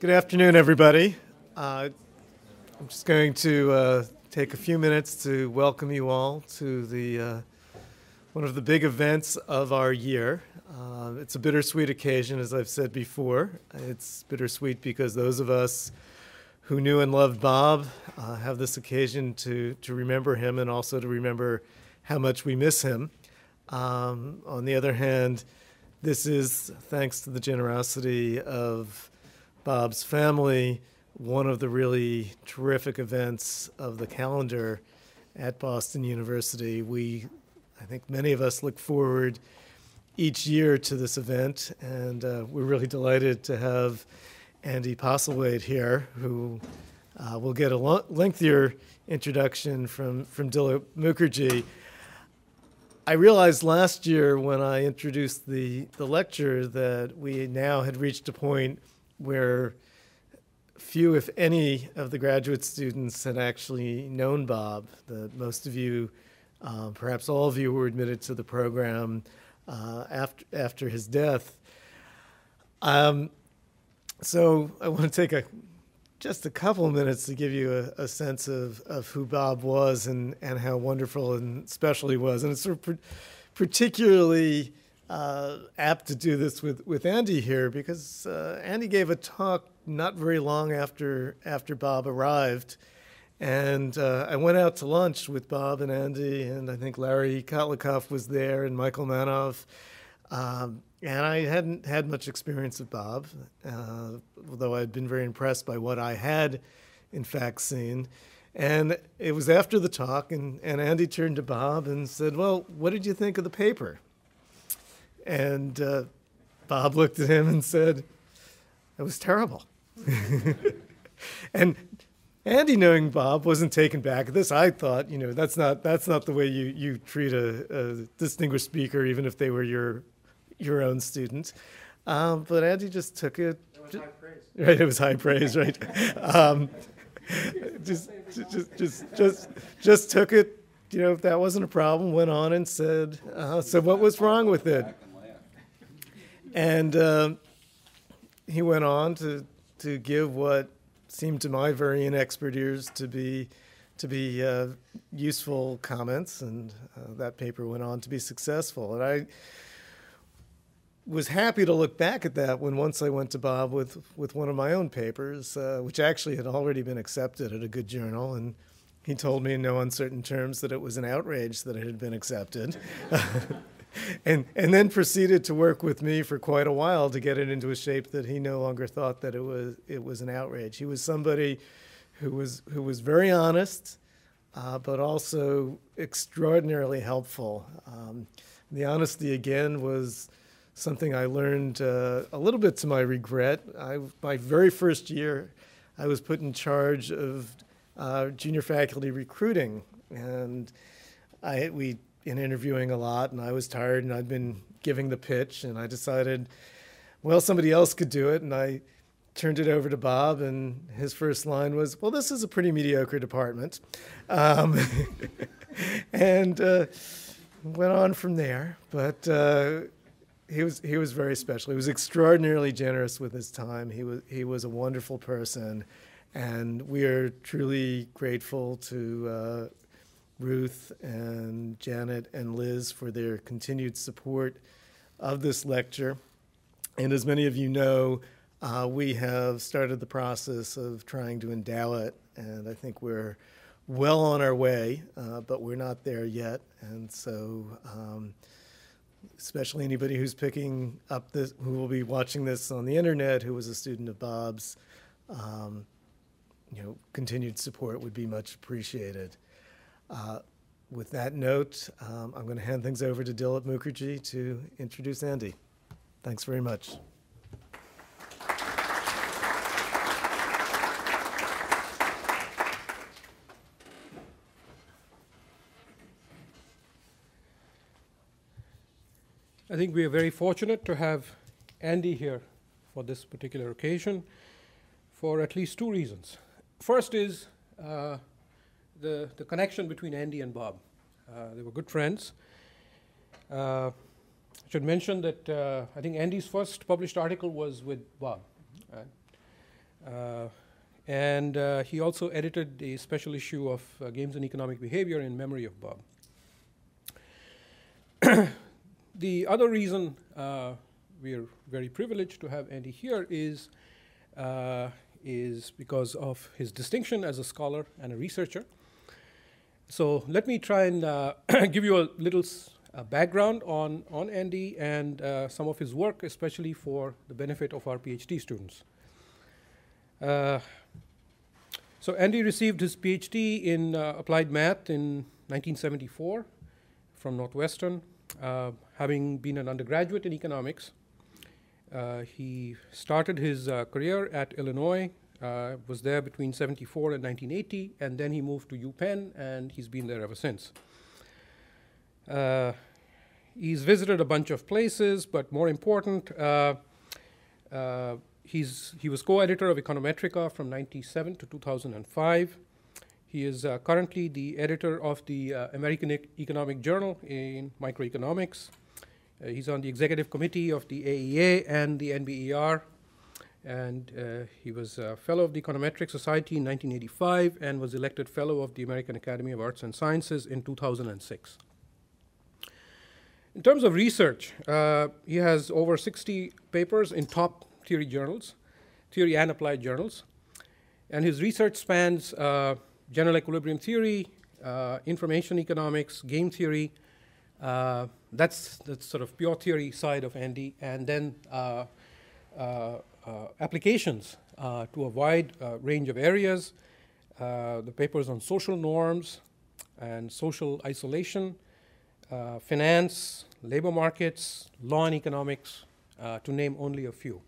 Good afternoon, everybody. I'm just going to take a few minutes to welcome you all to the one of the big events of our year. It's a bittersweet occasion, as I've said before. It's bittersweet because those of us who knew and loved Bob have this occasion to remember him and also to remember how much we miss him. On the other hand, this is, thanks to the generosity of Bob's family, one of the really terrific events of the calendar at Boston University. I think many of us look forward each year to this event, and we're really delighted to have Andy Postlewaite here, who will get a lengthier introduction from Dilip Mukherjee. I realized last year when I introduced the lecture that we now had reached a point where few, if any, of the graduate students had actually known Bob. That most of you, perhaps all of you, were admitted to the program after his death. So I want to take just a couple of minutes to give you a sense of who Bob was and how wonderful and special he was. And it's sort of particularly apt to do this with Andy here because Andy gave a talk not very long after Bob arrived. And I went out to lunch with Bob and Andy, and I think Larry Kotlikoff was there and Michael Manoff. And I hadn't had much experience with Bob, although I'd been very impressed by what I had, in fact, seen. And it was after the talk, and Andy turned to Bob and said, "Well, what did you think of the paper?" And Bob looked at him and said, "It was terrible." And Andy, knowing Bob, wasn't taken back at this. I thought, that's not the way you treat a distinguished speaker, even if they were your own student. But Andy just took it. It was high praise. Right, it was high praise, right? Just took it. If that wasn't a problem, went on and said, "So what was wrong with it?" And he went on to give what seemed to my very inexpert ears to be useful comments, and that paper went on to be successful. And I was happy to look back at that when once I went to Bob with one of my own papers, which actually had already been accepted at a good journal, and he told me in no uncertain terms that it was an outrage that it had been accepted. And then proceeded to work with me for quite a while to get it into a shape that he no longer thought that it was an outrage. He was somebody who was very honest, but also extraordinarily helpful. The honesty, again, was something I learned a little bit to my regret. My very first year, I was put in charge of junior faculty recruiting, and we in interviewing a lot, and I was tired, and I'd been giving the pitch, and I decided, well, somebody else could do it, and I turned it over to Bob, and his first line was, "Well, this is a pretty mediocre department," and went on from there. But he was very special. He was extraordinarily generous with his time. He was a wonderful person, and we are truly grateful to Ruth and Janet and Liz for their continued support of this lecture. And as many of you know, we have started the process of trying to endow it, and I think we're well on our way, but we're not there yet. And so especially anybody who's picking up this, who will be watching this on the internet, who was a student of Bob's, continued support would be much appreciated. With that note, I'm going to hand things over to Dilip Mukherjee to introduce Andy. Thanks very much. I think we are very fortunate to have Andy here for this particular occasion for at least two reasons. First is the connection between Andy and Bob. They were good friends. I should mention that I think Andy's first published article was with Bob. Right? And he also edited a special issue of Games and Economic Behavior in memory of Bob. The other reason we are very privileged to have Andy here is because of his distinction as a scholar and a researcher. So let me try and give you a little background on Andy and some of his work, especially for the benefit of our PhD students. So Andy received his PhD in applied math in 1974 from Northwestern, having been an undergraduate in economics. He started his career at Illinois, was there between 74 and 1980, and then he moved to UPenn, and he's been there ever since. He's visited a bunch of places, but more important, he was co-editor of Econometrica from 1997 to 2005. He is currently the editor of the American Economic Journal in microeconomics. He's on the executive committee of the AEA and the NBER. And he was a fellow of the Econometric Society in 1985 and was elected fellow of the American Academy of Arts and Sciences in 2006. In terms of research, he has over 60 papers in top theory journals, theory and applied journals. And his research spans general equilibrium theory, information economics, game theory. That's sort of pure theory side of Andy. And then applications to a wide range of areas. The papers on social norms and social isolation, finance, labor markets, law and economics, to name only a few.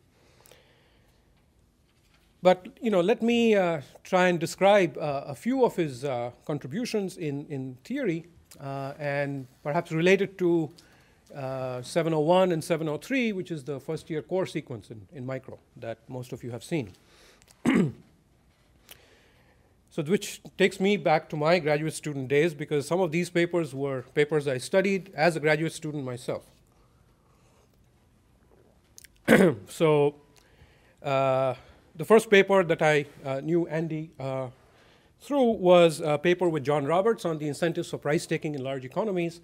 But let me try and describe a few of his contributions in theory and perhaps related to 701 and 703, which is the first year core sequence in micro that most of you have seen. So which takes me back to my graduate student days, because some of these papers were papers I studied as a graduate student myself. So the first paper that I knew Andy through was a paper with John Roberts on the incentives for price taking in large economies.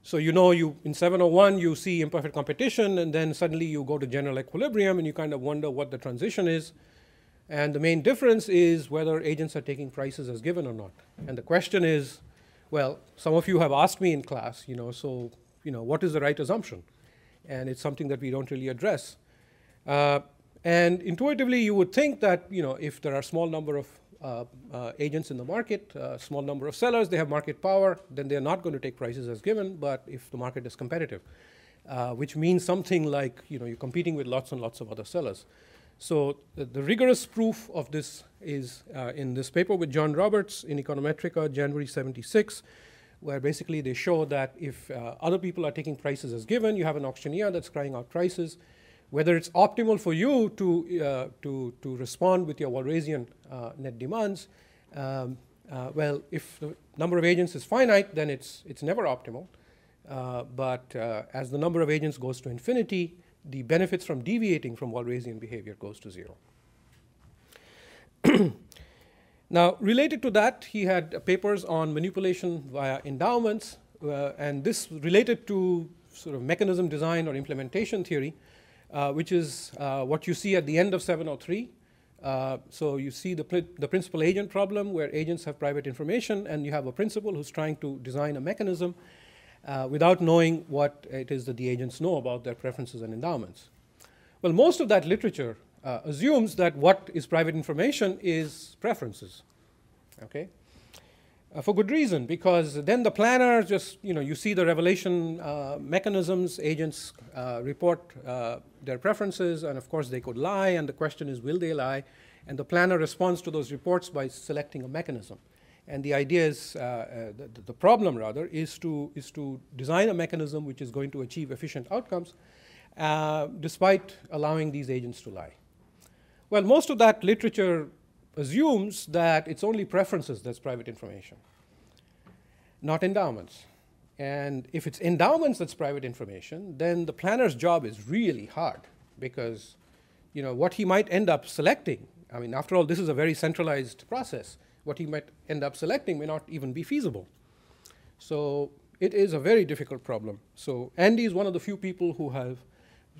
So in 701 you see imperfect competition, and then suddenly you go to general equilibrium and you kind of wonder what the transition is. And the main difference is whether agents are taking prices as given or not. And the question is, well, some of you have asked me in class, what is the right assumption? And it's something that we don't really address. And intuitively, you would think that if there are a small number of agents in the market, a small number of sellers, they have market power, then they're not going to take prices as given, but if the market is competitive, which means something like you're competing with lots and lots of other sellers. So the rigorous proof of this is in this paper with John Roberts in Econometrica, January 76, where basically they show that if other people are taking prices as given, you have an auctioneer that's crying out prices. Whether it's optimal for you to respond with your Walrasian net demands, well, if the number of agents is finite, then it's never optimal. But as the number of agents goes to infinity, the benefits from deviating from Walrasian behavior goes to 0. Now, related to that, he had papers on manipulation via endowments, and this related to sort of mechanism design or implementation theory, which is what you see at the end of 703. So you see the principal agent problem, where agents have private information, and you have a principal who's trying to design a mechanism without knowing what it is that the agents know about their preferences and endowments. Well, most of that literature assumes that what is private information is preferences, okay? For good reason, because then the planner just, you see the revelation mechanisms, agents report their preferences, and of course they could lie, and the question is, will they lie? And the planner responds to those reports by selecting a mechanism. And the idea is, the problem rather, is to design a mechanism which is going to achieve efficient outcomes despite allowing these agents to lie. Well, most of that literature assumes that it's only preferences that's private information, not endowments. And if it's endowments that's private information, then the planner's job is really hard, because what he might end up selecting I mean, after all, this is a very centralized process. What he might end up selecting may not even be feasible. So it is a very difficult problem. So Andy is one of the few people who have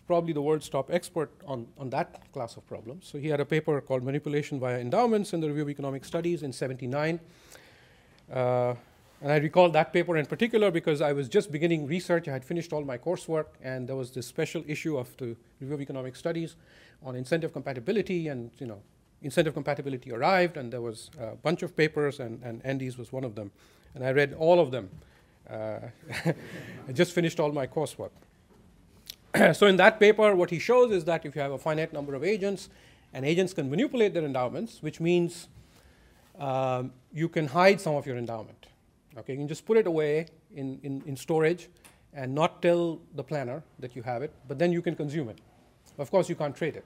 probably the world's top expert on that class of problems. So he had a paper called Manipulation via Endowments in the Review of Economic Studies in '79. And I recall that paper in particular because I was just beginning research. I had finished all my coursework, and there was this special issue of the Review of Economic Studies on incentive compatibility, and incentive compatibility arrived, and there was a bunch of papers, and Andy's was one of them. And I read all of them. I just finished all my coursework. So in that paper, what he shows is that if you have a finite number of agents, and agents can manipulate their endowments, which means you can hide some of your endowment. Okay, you can just put it away in storage and not tell the planner that you have it, but then you can consume it. Of course, you can't trade it.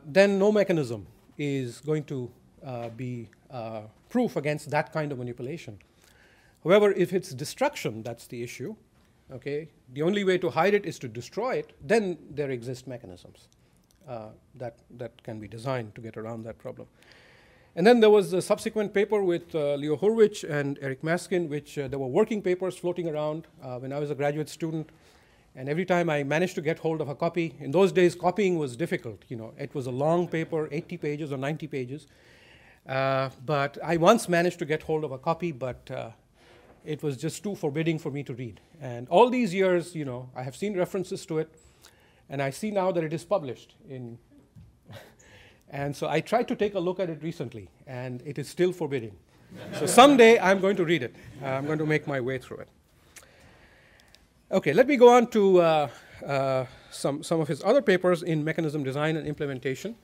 Then no mechanism is going to be proof against that kind of manipulation. However, if it's destruction, that's the issue. Okay, the only way to hide it is to destroy it. Then there exist mechanisms that can be designed to get around that problem. And then there was a subsequent paper with Leo Hurwitz and Eric Maskin, which there were working papers floating around when I was a graduate student. And every time I managed to get hold of a copy, in those days copying was difficult. It was a long paper, 80 pages or 90 pages. But I once managed to get hold of a copy, but it was just too forbidding for me to read. And all these years, I have seen references to it, and I see now that it is published in. And so I tried to take a look at it recently, and it is still forbidding. So someday I'm going to read it. I'm going to make my way through it. Okay, let me go on to some of his other papers in mechanism design and implementation.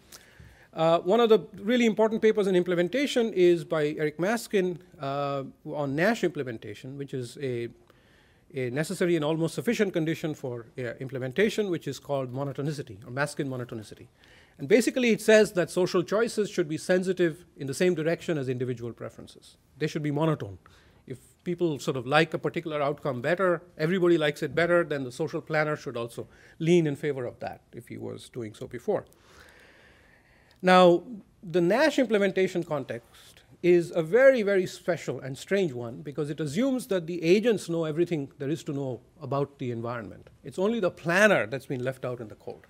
One of the really important papers in implementation is by Eric Maskin on Nash implementation, which is a necessary and almost sufficient condition for implementation, which is called monotonicity, or Maskin monotonicity. And basically, it says that social choices should be sensitive in the same direction as individual preferences. They should be monotone. If people sort of like a particular outcome better, everybody likes it better, then the social planner should also lean in favor of that if he was doing so before. Now, the Nash implementation context is a very, very special and strange one because it assumes that the agents know everything there is to know about the environment. It's only the planner that's been left out in the code.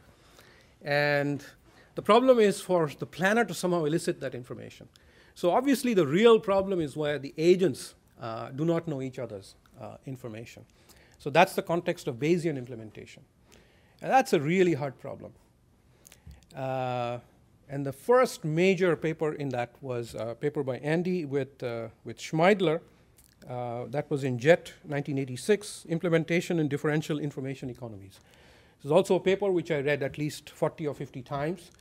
And the problem is for the planner to somehow elicit that information. So obviously, the real problem is where the agents do not know each other's information. So that's the context of Bayesian implementation. And that's a really hard problem. And the first major paper in that was a paper by Andy with Schmeidler. That was in JET 1986, Implementation in Differential Information Economies. This is also a paper which I read at least 40 or 50 times.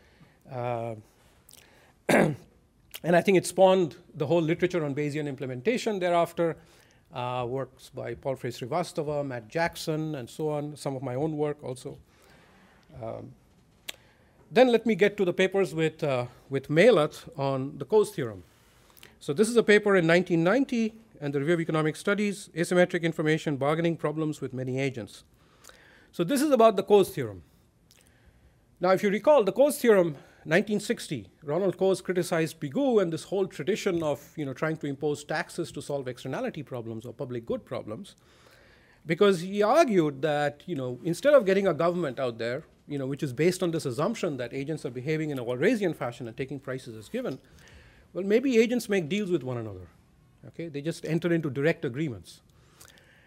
And I think it spawned the whole literature on Bayesian implementation thereafter, works by Paul Frey Srivastava, Matt Jackson, and so on, some of my own work also. Then let me get to the papers with Mailath on the Coase Theorem. So this is a paper in 1990 and the Review of Economic Studies, Asymmetric Information, Bargaining Problems with Many Agents. So this is about the Coase Theorem. Now, if you recall, the Coase Theorem, 1960, Ronald Coase criticized Pigou and this whole tradition of trying to impose taxes to solve externality problems or public good problems, because he argued that instead of getting a government out there, which is based on this assumption that agents are behaving in a Walrasian fashion and taking prices as given, well, maybe agents make deals with one another. Okay, they just enter into direct agreements.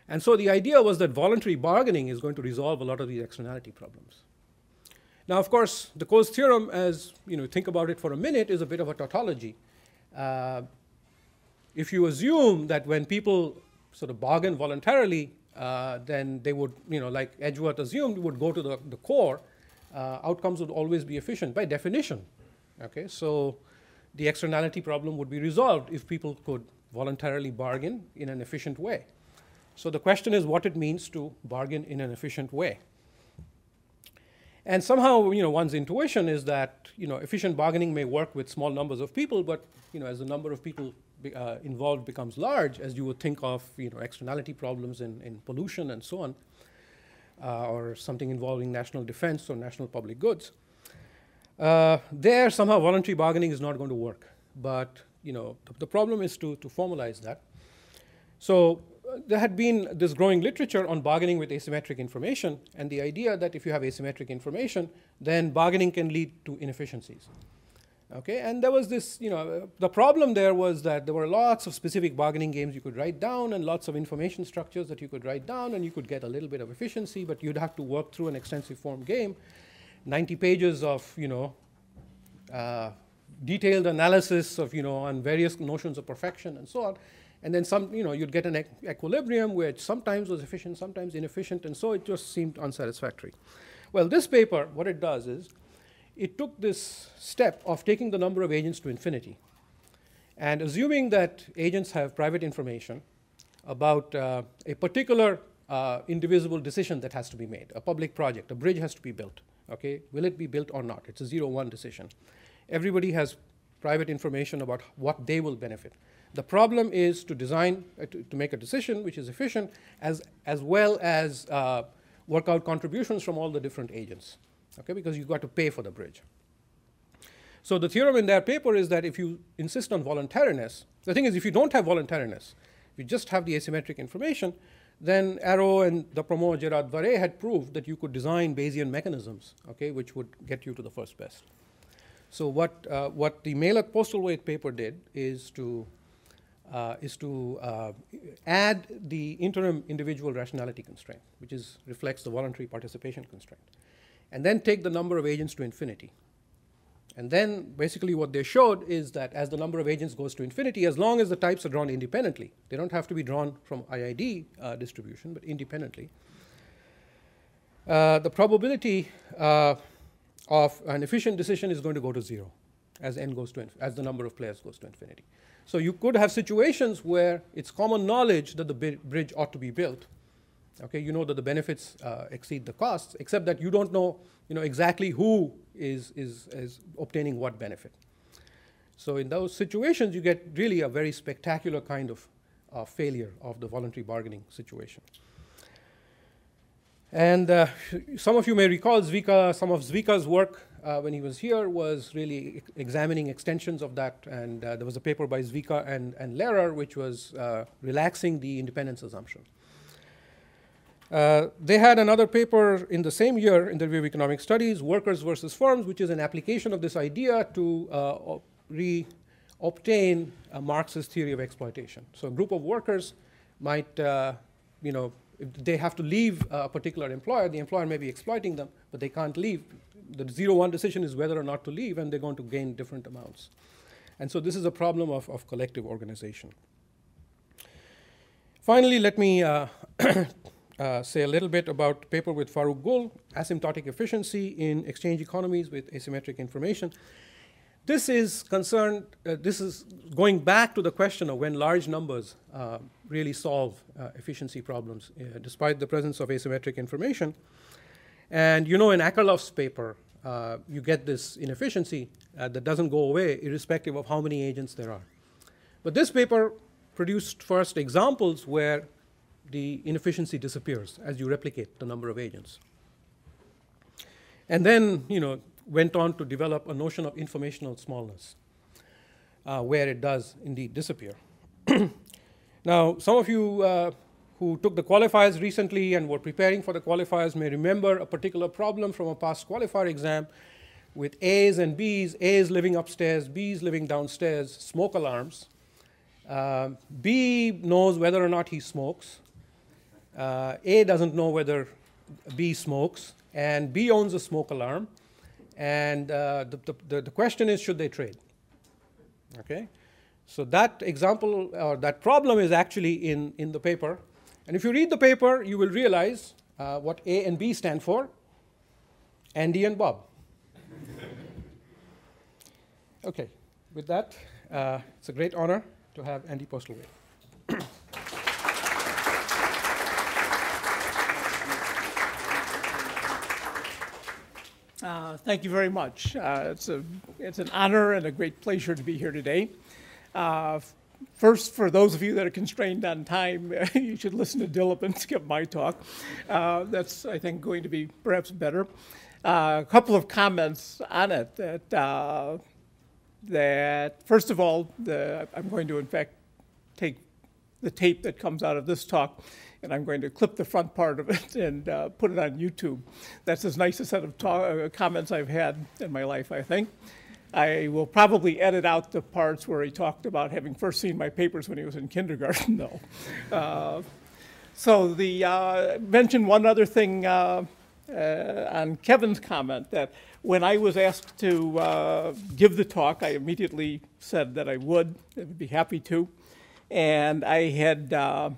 And so the idea was that voluntary bargaining is going to resolve a lot of these externality problems. Now, of course, the Coase theorem, as think about it for a minute, is a bit of a tautology. If you assume that when people sort of bargain voluntarily, then they would, like Edgeworth assumed, would go to the core, outcomes would always be efficient by definition. Okay, so the externality problem would be resolved if people could voluntarily bargain in an efficient way. So the question is what it means to bargain in an efficient way. And somehow, one's intuition is that, efficient bargaining may work with small numbers of people, but, as the number of people involved becomes large, as you would think of, externality problems in pollution and so on, or something involving national defense or national public goods, There, somehow voluntary bargaining is not going to work. But the problem is to formalize that. So there had been this growing literature on bargaining with asymmetric information, and the idea that if you have asymmetric information, then bargaining can lead to inefficiencies. Okay, and there was this, the problem there was that there were lots of specific bargaining games you could write down and lots of information structures that you could write down, and you could get a little bit of efficiency, but you'd have to work through an extensive form game, 90 pages of, detailed analysis of, on various notions of perfection and so on. And then you'd get an equilibrium which sometimes was efficient, sometimes inefficient, and so it just seemed unsatisfactory. Well, this paper, what it does is, it took this step of taking the number of agents to infinity and assuming that agents have private information about a particular indivisible decision that has to be made, a public project, a bridge has to be built. Okay, will it be built or not? It's a 0-1 decision. Everybody has private information about what they will benefit. The problem is to design, to make a decision which is efficient, as well as work out contributions from all the different agents. Okay, because you've got to pay for the bridge. So the theorem in their paper is that if you insist on voluntariness, the thing is if you don't have voluntariness, if you just have the asymmetric information, then Arrow and the Pramod Gerard Varé had proved that you could design Bayesian mechanisms, okay, which would get you to the first best. So what the Postlewaite paper did is to add the interim individual rationality constraint, which reflects the voluntary participation constraint, and then take the number of agents to infinity. And then basically what they showed is that as the number of agents goes to infinity, as long as the types are drawn independently, they don't have to be drawn from IID distribution, but independently, the probability of an efficient decision is going to go to 0 as n goes to as the number of players goes to infinity. So you could have situations where it's common knowledge that the bridge ought to be built. Okay, you know that the benefits exceed the costs, except that you don't know, exactly who is obtaining what benefit. So in those situations, you get really a very spectacular kind of failure of the voluntary bargaining situation. And some of you may recall some of Zvika's work when he was here was really examining extensions of that. And there was a paper by Zvika and Lehrer, which was relaxing the independence assumption. They had another paper in the same year in the Review of Economic Studies, Workers versus Firms, which is an application of this idea to obtain a Marxist theory of exploitation. So a group of workers might, if they have to leave a particular employer, the employer may be exploiting them, but they can't leave. The 0-1 decision is whether or not to leave, and they're going to gain different amounts. And so this is a problem of collective organization. Finally, let me say a little bit about the paper with Farooq Gul, Asymptotic Efficiency in Exchange Economies with Asymmetric Information. This is going back to the question of when large numbers really solve efficiency problems, despite the presence of asymmetric information. And in Akerlof's paper, you get this inefficiency that doesn't go away irrespective of how many agents there are. But this paper produced first examples where the inefficiency disappears as you replicate the number of agents. And then, went on to develop a notion of informational smallness, where it does indeed disappear. Now, some of you who took the qualifiers recently and were preparing for the qualifiers may remember a particular problem from a past qualifier exam with A's and B's, A's living upstairs, B's living downstairs, smoke alarms. B knows whether or not he smokes. A doesn't know whether B smokes, and B owns a smoke alarm. And the question is, should they trade? Okay, so that example or that problem is actually in the paper. And if you read the paper, you will realize what A and B stand for: Andy and Bob. Okay, with that, it's a great honor to have Andy Postlewaite. Thank you very much. It's an honor and a great pleasure to be here today. First, for those of you that are constrained on time, you should listen to Dilip and skip my talk. That's, I think, going to be perhaps better. A couple of comments on it that first of all, I'm going to in fact take the tape that comes out of this talk, and I'm going to clip the front part of it and put it on YouTube. That's as nice a set of comments I've had in my life, I think. I will probably edit out the parts where he talked about having first seen my papers when he was in kindergarten, though. So mention one other thing on Kevin's comment, that when I was asked to give the talk, I immediately said that I would be happy to. And I'd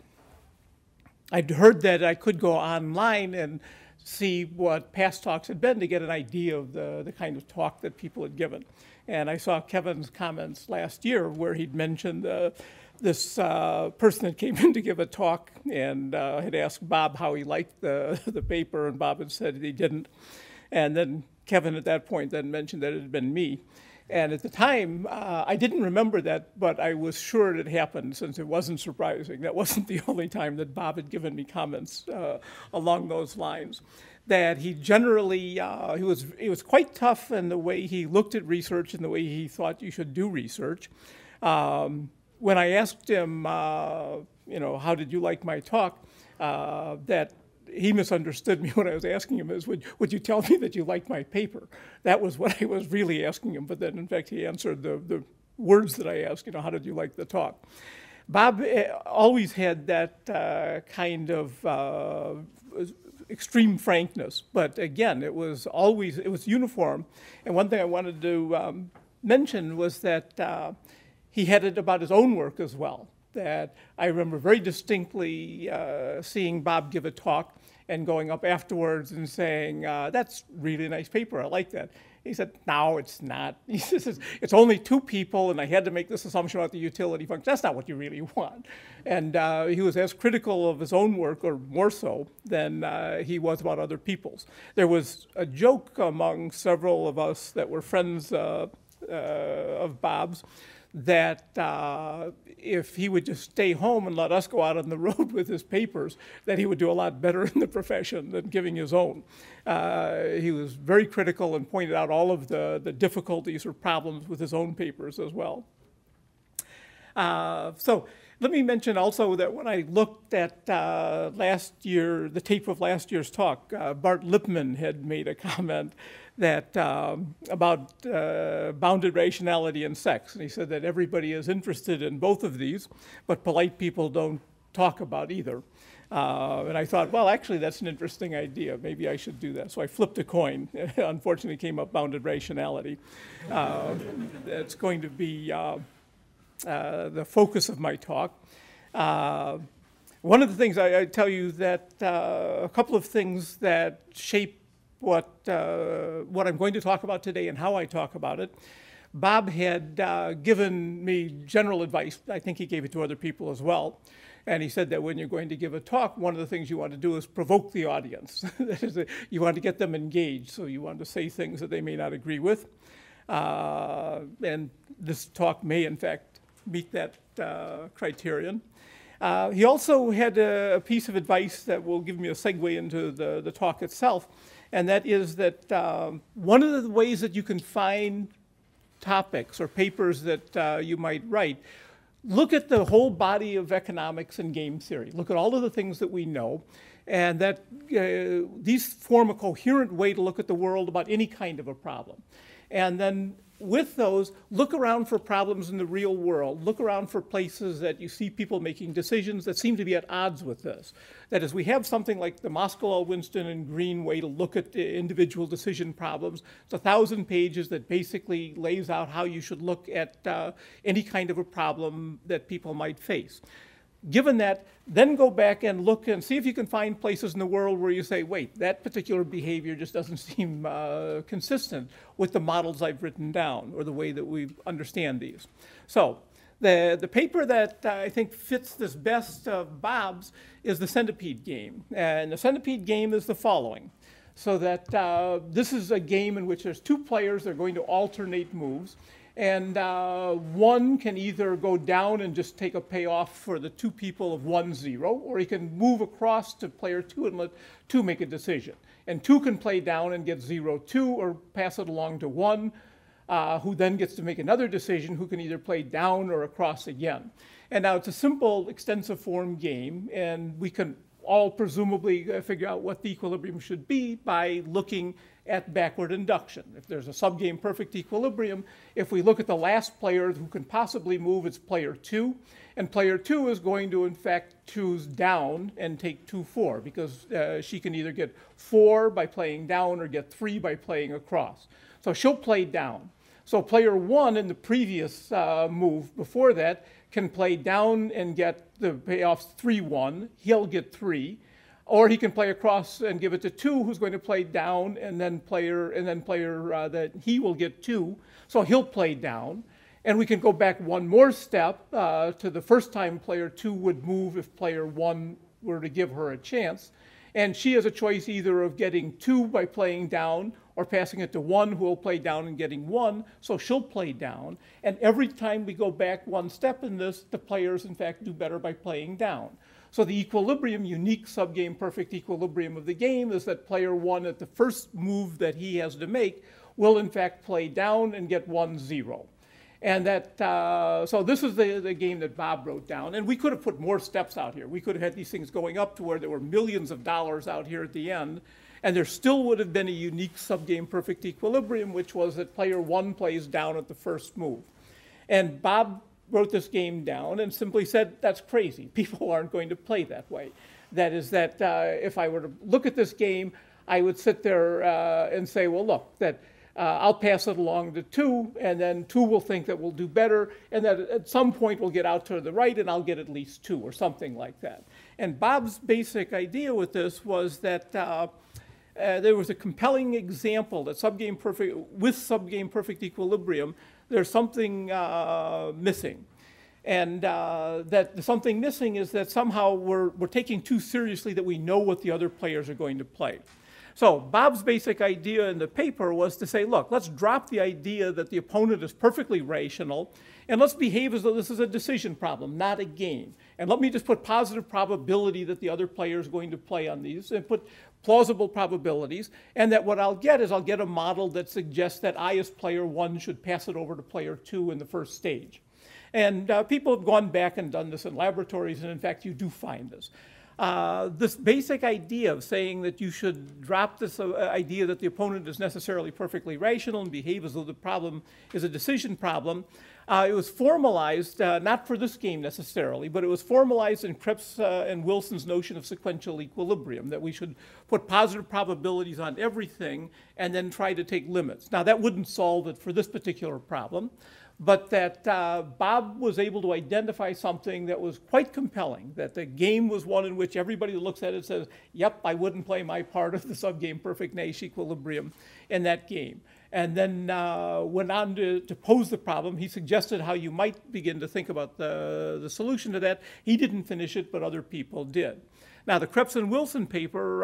heard that I could go online and see what past talks had been to get an idea of the kind of talk that people had given. And I saw Kevin's comments last year where he'd mentioned this person that came in to give a talk and had asked Bob how he liked the paper, and Bob had said he didn't. And then Kevin at that point then mentioned that it had been me. And at the time, I didn't remember that, but I was sure it had happened, since it wasn't surprising. That wasn't the only time that Bob had given me comments along those lines. That he generally, he was quite tough in the way he looked at research and the way he thought you should do research. When I asked him, how did you like my talk, that he misunderstood me. What I was asking him is, would you tell me that you liked my paper? That was what I was really asking him. But then, in fact, he answered the words that I asked, how did you like the talk? Bob always had that kind of extreme frankness. But again, it was uniform. And one thing I wanted to mention was that he had it about his own work as well. That I remember very distinctly seeing Bob give a talk and going up afterwards and saying, that's really a nice paper, I like that. He said, no, it's not. He says, it's only two people, and I had to make this assumption about the utility function. That's not what you really want. And he was as critical of his own work, or more so, than he was about other people's. There was a joke among several of us that were friends of Bob's, that if he would just stay home and let us go out on the road with his papers, that he would do a lot better in the profession than giving his own. He was very critical and pointed out all of the difficulties or problems with his own papers as well. So let me mention also that when I looked at the tape of last year's talk, Bart Lippmann had made a comment that about bounded rationality and sex. And he said that everybody is interested in both of these, but polite people don't talk about either. And I thought, well, actually, that's an interesting idea. Maybe I should do that. So I flipped a coin. Unfortunately, it came up bounded rationality. It's going to be the focus of my talk. One of the things I tell you that a couple of things that shape what I'm going to talk about today and how I talk about it. Bob had given me general advice. I think he gave it to other people as well. And he said that when you're going to give a talk, one of the things you want to do is provoke the audience. That is, you want to get them engaged. So you want to say things that they may not agree with. And this talk may, in fact, meet that criterion. He also had a piece of advice that will give me a segue into the talk itself. And that is that one of the ways that you can find topics or papers that you might write, look at the whole body of economics and game theory. Look at all of the things that we know, and that these form a coherent way to look at the world about any kind of a problem. And then with those, look around for problems in the real world. Look around for places that you see people making decisions that seem to be at odds with this. That is, we have something like the Moskowitz, Winston, and Green way to look at individual decision problems. It's 1,000 pages that basically lays out how you should look at any kind of a problem that people might face. Given that, then go back and look and see if you can find places in the world where you say, wait, that particular behavior just doesn't seem consistent with the models I've written down or the way that we understand these. So the paper that I think fits this best of Bob's is the Centipede Game. And the Centipede Game is the following. So that this is a game in which there's two players. They're going to alternate moves. And one can either go down and just take a payoff for the two people of 1, 0, or he can move across to player 2 and let 2 make a decision. And 2 can play down and get 0, 2, or pass it along to 1, who then gets to make another decision, who can either play down or across again. And now it's a simple extensive form game, and we can all presumably figure out what the equilibrium should be by looking at backward induction. If there's a subgame perfect equilibrium, if we look at the last player who can possibly move, it's player 2. And player 2 is going to, in fact, choose down and take 2, 4, because she can either get 4 by playing down or get 3 by playing across. So she'll play down. So player 1 in the previous move before that can play down and get the payoffs 3, 1. He'll get 3. Or he can play across and give it to 2, who's going to play down, and then player that he will get 2. So he'll play down. And we can go back one more step to the first time player 2 would move if player 1 were to give her a chance. And she has a choice either of getting 2 by playing down or passing it to 1, who will play down and getting 1. So she'll play down. And every time we go back one step in this, the players, in fact, do better by playing down. So the equilibrium, unique subgame perfect equilibrium of the game, is that player 1 at the first move that he has to make will, in fact, play down and get 1, 0. And that, so this is the game that Bob wrote down. And we could have put more steps out here. We could have had these things going up to where there were millions of dollars out here at the end. And there still would have been a unique subgame perfect equilibrium, which was that player 1 plays down at the first move. And Bob wrote this game down and simply said, that's crazy. People aren't going to play that way. That is that if I were to look at this game, I would sit there and say, well, look, that I'll pass it along to 2, and then 2 will think that we'll do better, and that at some point we'll get out to the right, and I'll get at least 2, or something like that. And Bob's basic idea with this was that there was a compelling example that with subgame perfect equilibrium, there's something missing. And that something missing is that somehow we're taking too seriously that we know what the other players are going to play. So Bob's basic idea in the paper was to say, look, let's drop the idea that the opponent is perfectly rational, and let's behave as though this is a decision problem, not a game. And let me just put positive probability that the other player is going to play on these, and put plausible probabilities, and that what I'll get is I'll get a model that suggests that I, as player 1, should pass it over to player 2 in the first stage. And people have gone back and done this in laboratories, and in fact, you do find this. This basic idea of saying that you should drop this idea that the opponent is necessarily perfectly rational and behave as though the problem is a decision problem, it was formalized, not for this game necessarily, but it was formalized in Krebs and Wilson's notion of sequential equilibrium, that we should put positive probabilities on everything and then try to take limits. Now, that wouldn't solve it for this particular problem, but that Bob was able to identify something that was quite compelling, that the game was one in which everybody who looks at it says, yep, I wouldn't play my part of the subgame perfect Nash equilibrium in that game. And then went on to pose the problem. He suggested how you might begin to think about the solution to that. He didn't finish it, but other people did. Now, the Krebs and Wilson paper,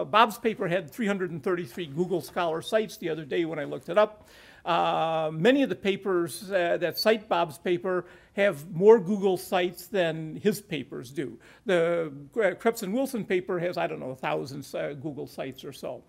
Bob's paper had 333 Google Scholar sites the other day when I looked it up. Many of the papers that cite Bob's paper have more Google sites than his papers do. The Krebs and Wilson paper has, I don't know, 1,000 Google sites or so.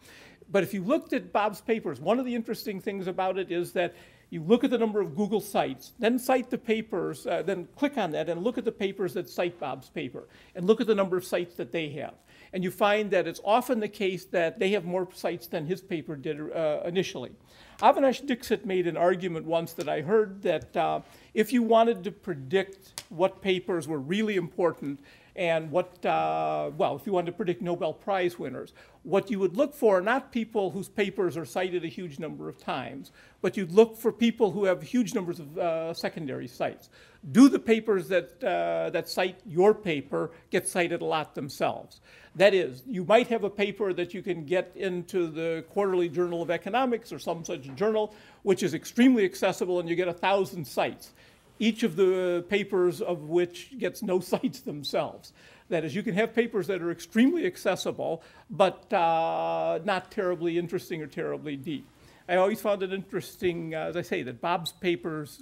But if you looked at Bob's papers, one of the interesting things about it is that you look at the number of Google sites, then cite the papers, then click on that and look at the papers that cite Bob's paper, and look at the number of sites that they have. And you find that it's often the case that they have more sites than his paper did initially. Avinash Dixit made an argument once that I heard that if you wanted to predict what papers were really important and what, if you wanted to predict Nobel Prize winners, what you would look for are not people whose papers are cited a huge number of times, but you'd look for people who have huge numbers of secondary sites. Do the papers that cite your paper get cited a lot themselves? That is, you might have a paper that you can get into the Quarterly Journal of Economics or some such journal, which is extremely accessible, and you get 1,000 sites, each of the papers of which gets no sites themselves. That is, you can have papers that are extremely accessible, but not terribly interesting or terribly deep. I always found it interesting, as I say, that Bob's papers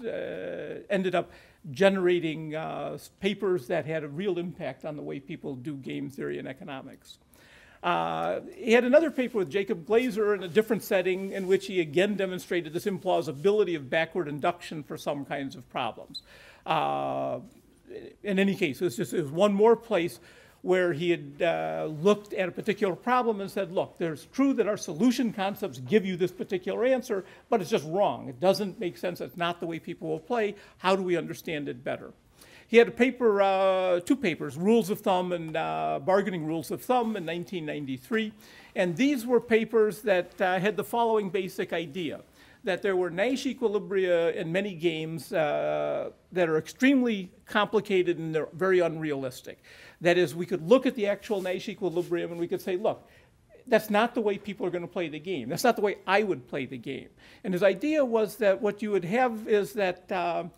ended up generating papers that had a real impact on the way people do game theory and economics. He had another paper with Jacob Glaser in a different setting in which he again demonstrated this implausibility of backward induction for some kinds of problems. In any case, it was one more place where he had looked at a particular problem and said, look, there's true that our solution concepts give you this particular answer, but it's just wrong. It doesn't make sense. It's not the way people will play. How do we understand it better? He had a paper, two papers, Rules of Thumb and Bargaining Rules of Thumb in 1993. And these were papers that had the following basic idea, that there were Nash equilibria in many games that are extremely complicated and they're very unrealistic. That is, we could look at the actual Nash equilibrium and we could say, look, that's not the way people are going to play the game. That's not the way I would play the game. And his idea was that what you would have is that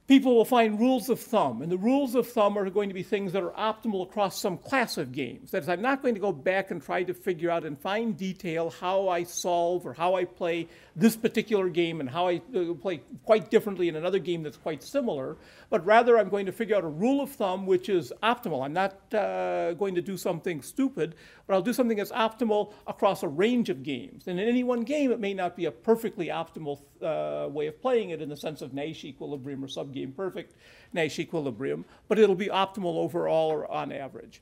people will find rules of thumb, and the rules of thumb are going to be things that are optimal across some class of games. That is, I'm not going to go back and try to figure out in fine detail how I solve or how I play this particular game and how I play quite differently in another game that's quite similar, but rather I'm going to figure out a rule of thumb which is optimal. I'm not going to do something stupid, but I'll do something that's optimal across a range of games. And in any one game, it may not be a perfectly optimal way of playing it in the sense of Nash equilibrium or subgame perfect Nash equilibrium, but it'll be optimal overall or on average.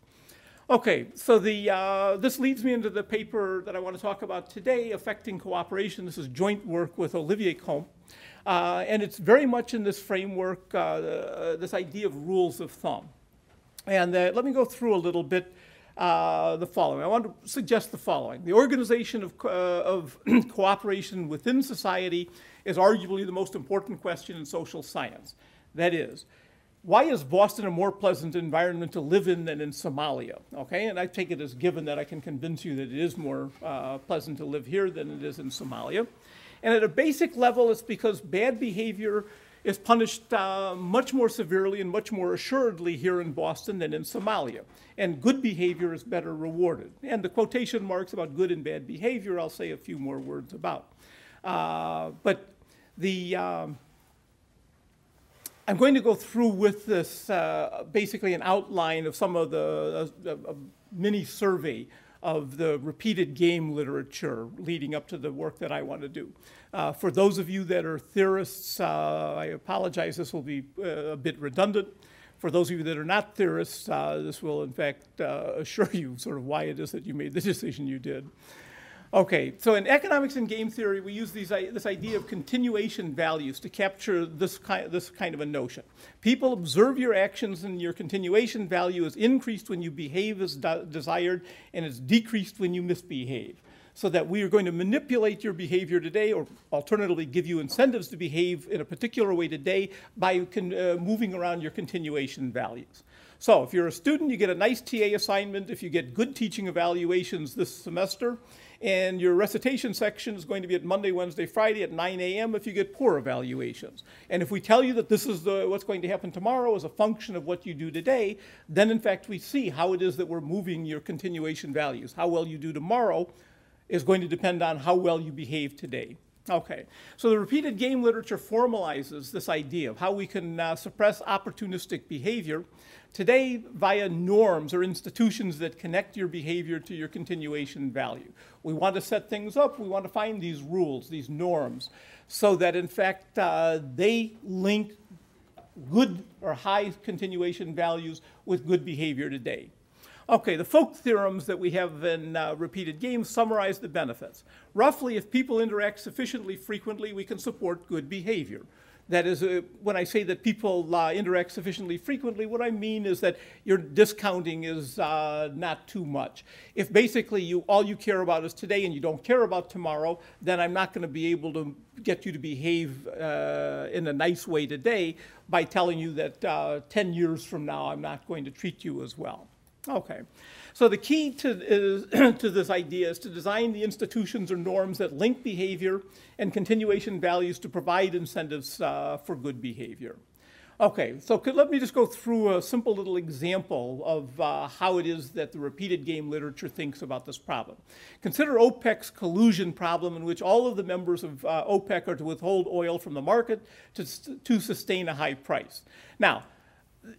Okay, so this leads me into the paper that I want to talk about today, Affecting Cooperation. This is joint work with Olivier Comte. And it's very much in this framework, this idea of rules of thumb. And let me go through a little bit the following. I want to suggest the following. The organization of cooperation within society is arguably the most important question in social science. That is, why is Boston a more pleasant environment to live in than in Somalia? Okay, and I take it as given that I can convince you that it is more pleasant to live here than it is in Somalia. And at a basic level, it's because bad behavior is punished much more severely and much more assuredly here in Boston than in Somalia. And good behavior is better rewarded. And the quotation marks about good and bad behavior, I'll say a few more words about. But I'm going to go through with this basically an outline of some of the mini survey of the repeated game literature leading up to the work that I want to do. For those of you that are theorists, I apologize, this will be a bit redundant. For those of you that are not theorists, this will in fact assure you sort of why it is that you made the decision you did. Okay, so in economics and game theory, we use this idea of continuation values to capture this kind of a notion. People observe your actions, and your continuation value is increased when you behave as desired, and it's decreased when you misbehave. So that we are going to manipulate your behavior today, or alternatively give you incentives to behave in a particular way today by moving around your continuation values. So if you're a student, you get a nice TA assignment if you get good teaching evaluations this semester. And your recitation section is going to be at Monday, Wednesday, Friday at 9 a.m. if you get poor evaluations. And if we tell you that this is what's going to happen tomorrow as a function of what you do today, then in fact we see how it is that we're moving your continuation values. How well you do tomorrow is going to depend on how well you behave today. Okay, so the repeated game literature formalizes this idea of how we can suppress opportunistic behavior today via norms or institutions that connect your behavior to your continuation value. We want to set things up, we want to find these rules, these norms, so that in fact they link good or high continuation values with good behavior today. Okay, the folk theorems that we have in repeated games summarize the benefits. Roughly, if people interact sufficiently frequently, we can support good behavior. That is, when I say that people interact sufficiently frequently, what I mean is that your discounting is not too much. If basically all you care about is today and you don't care about tomorrow, then I'm not going to be able to get you to behave in a nice way today by telling you that 10 years from now I'm not going to treat you as well. Okay, so the key to this idea is to design the institutions or norms that link behavior and continuation values to provide incentives for good behavior. Okay, so let me just go through a simple little example of how it is that the repeated game literature thinks about this problem. Consider OPEC's collusion problem, in which all of the members of OPEC are to withhold oil from the market to sustain a high price. Now,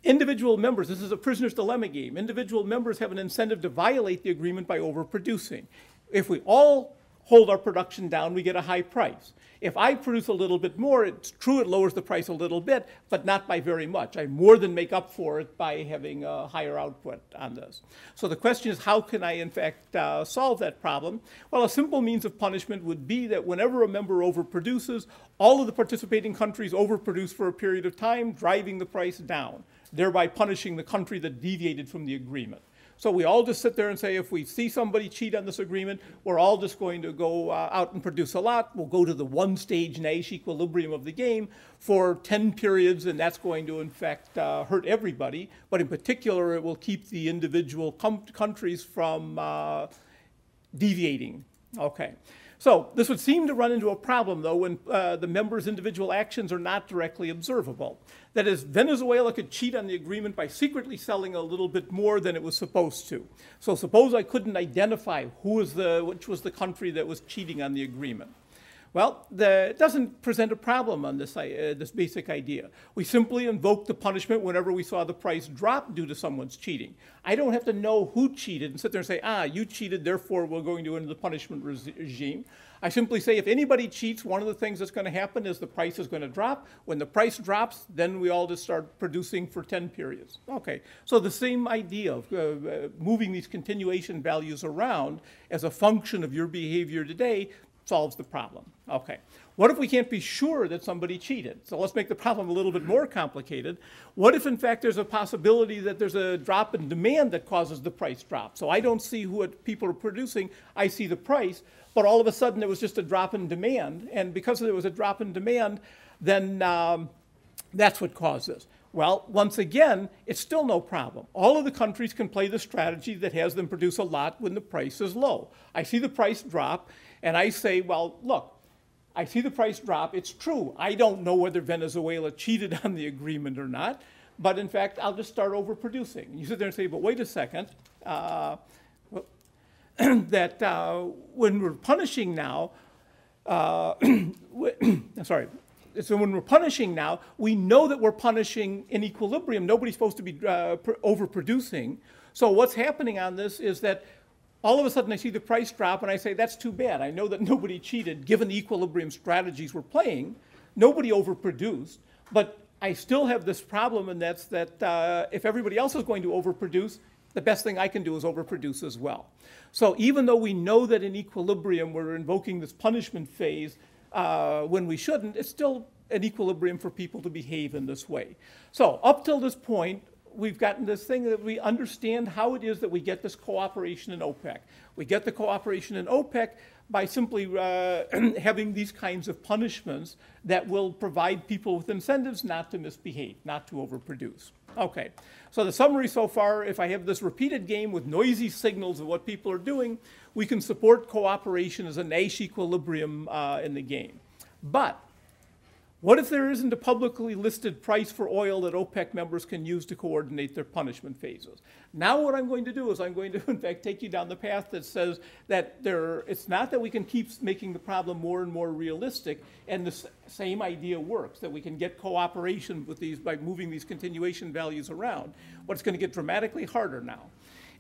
individual members, this is a prisoner's dilemma game. Individual members have an incentive to violate the agreement by overproducing. If we all hold our production down, we get a high price. If I produce a little bit more, it's true it lowers the price a little bit, but not by very much. I more than make up for it by having a higher output on this. So the question is, how can I, in fact, solve that problem? Well, a simple means of punishment would be that whenever a member overproduces, all of the participating countries overproduce for a period of time, driving the price down, thereby punishing the country that deviated from the agreement. So we all just sit there and say, if we see somebody cheat on this agreement, we're all just going to go out and produce a lot. We'll go to the one-stage Nash equilibrium of the game for 10 periods, and that's going to, in fact, hurt everybody. But in particular, it will keep the individual countries from deviating. Okay. So this would seem to run into a problem, though, when the members' individual actions are not directly observable. That is, Venezuela could cheat on the agreement by secretly selling a little bit more than it was supposed to. So suppose I couldn't identify which was the country that was cheating on the agreement. Well, it doesn't present a problem on this basic idea. We simply invoke the punishment whenever we saw the price drop due to someone's cheating. I don't have to know who cheated and sit there and say, you cheated, therefore we're going to enter the punishment regime. I simply say, if anybody cheats, one of the things that's going to happen is the price is going to drop. When the price drops, then we all just start producing for 10 periods. Okay, so the same idea of moving these continuation values around as a function of your behavior today solves the problem. Okay, what if we can't be sure that somebody cheated? So let's make the problem a little bit more complicated. What if, in fact, there's a possibility that there's a drop in demand that causes the price drop? So I don't see what people are producing, I see the price, but all of a sudden there was just a drop in demand, and because there was a drop in demand, then that's what caused this. Well, once again, it's still no problem. All of the countries can play the strategy that has them produce a lot when the price is low. I see the price drop, and I say, well, look, I see the price drop. It's true. I don't know whether Venezuela cheated on the agreement or not, but in fact, I'll just start overproducing. And you sit there and say, but wait a second, that when we're punishing now, sorry. So when we're punishing now, we know that we're punishing in equilibrium. Nobody's supposed to be overproducing. So what's happening on this is that all of a sudden I see the price drop and I say, that's too bad. I know that nobody cheated given the equilibrium strategies we're playing. Nobody overproduced, but I still have this problem, and that's that if everybody else is going to overproduce, the best thing I can do is overproduce as well. So even though we know that in equilibrium we're invoking this punishment phase when we shouldn't, it's still an equilibrium for people to behave in this way. So up till this point, we've gotten this thing that we understand how it is that we get this cooperation in OPEC. We get the cooperation in OPEC by simply having these kinds of punishments that will provide people with incentives not to misbehave, not to overproduce. Okay, so the summary so far, if I have this repeated game with noisy signals of what people are doing, we can support cooperation as a Nash equilibrium in the game. But what if there isn't a publicly listed price for oil that OPEC members can use to coordinate their punishment phases? Now what I'm going to do is I'm going to, in fact, take you down the path that says that it's not that we can keep making the problem more and more realistic, and the same idea works, that we can get cooperation with these by moving these continuation values around. But it's going to get dramatically harder now.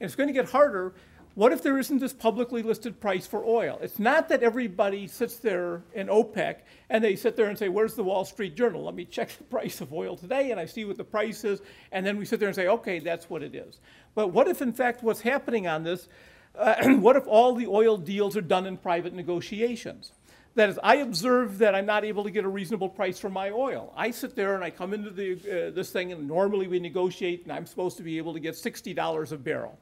And it's going to get harder. What if there isn't this publicly listed price for oil? It's not that everybody sits there in OPEC and they sit there and say, where's the Wall Street Journal? Let me check the price of oil today, and I see what the price is, and then we sit there and say, okay, that's what it is. But what if, in fact, what's happening on this, what if all the oil deals are done in private negotiations? That is, I observe that I'm not able to get a reasonable price for my oil. I sit there and I come into this thing, and normally we negotiate, and I'm supposed to be able to get $60 a barrel.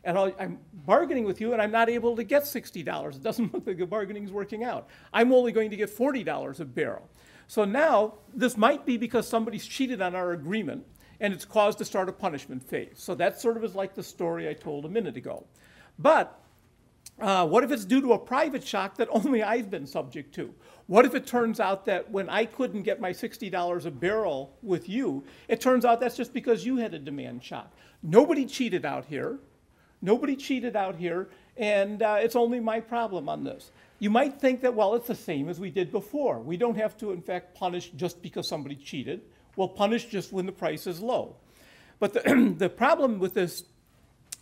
And I'm bargaining with you, and I'm not able to get $60. It doesn't look like the bargaining is working out. I'm only going to get $40 a barrel. So now, this might be because somebody's cheated on our agreement, and it's caused to start a punishment phase. So that sort of is like the story I told a minute ago. But What if it's due to a private shock that only I've been subject to? What if it turns out that when I couldn't get my $60 a barrel with you, it turns out that's just because you had a demand shock? Nobody cheated out here. Nobody cheated out here, and it's only my problem on this. You might think that, well, it's the same as we did before. We don't have to, in fact, punish just because somebody cheated. We'll punish just when the price is low. But the problem with this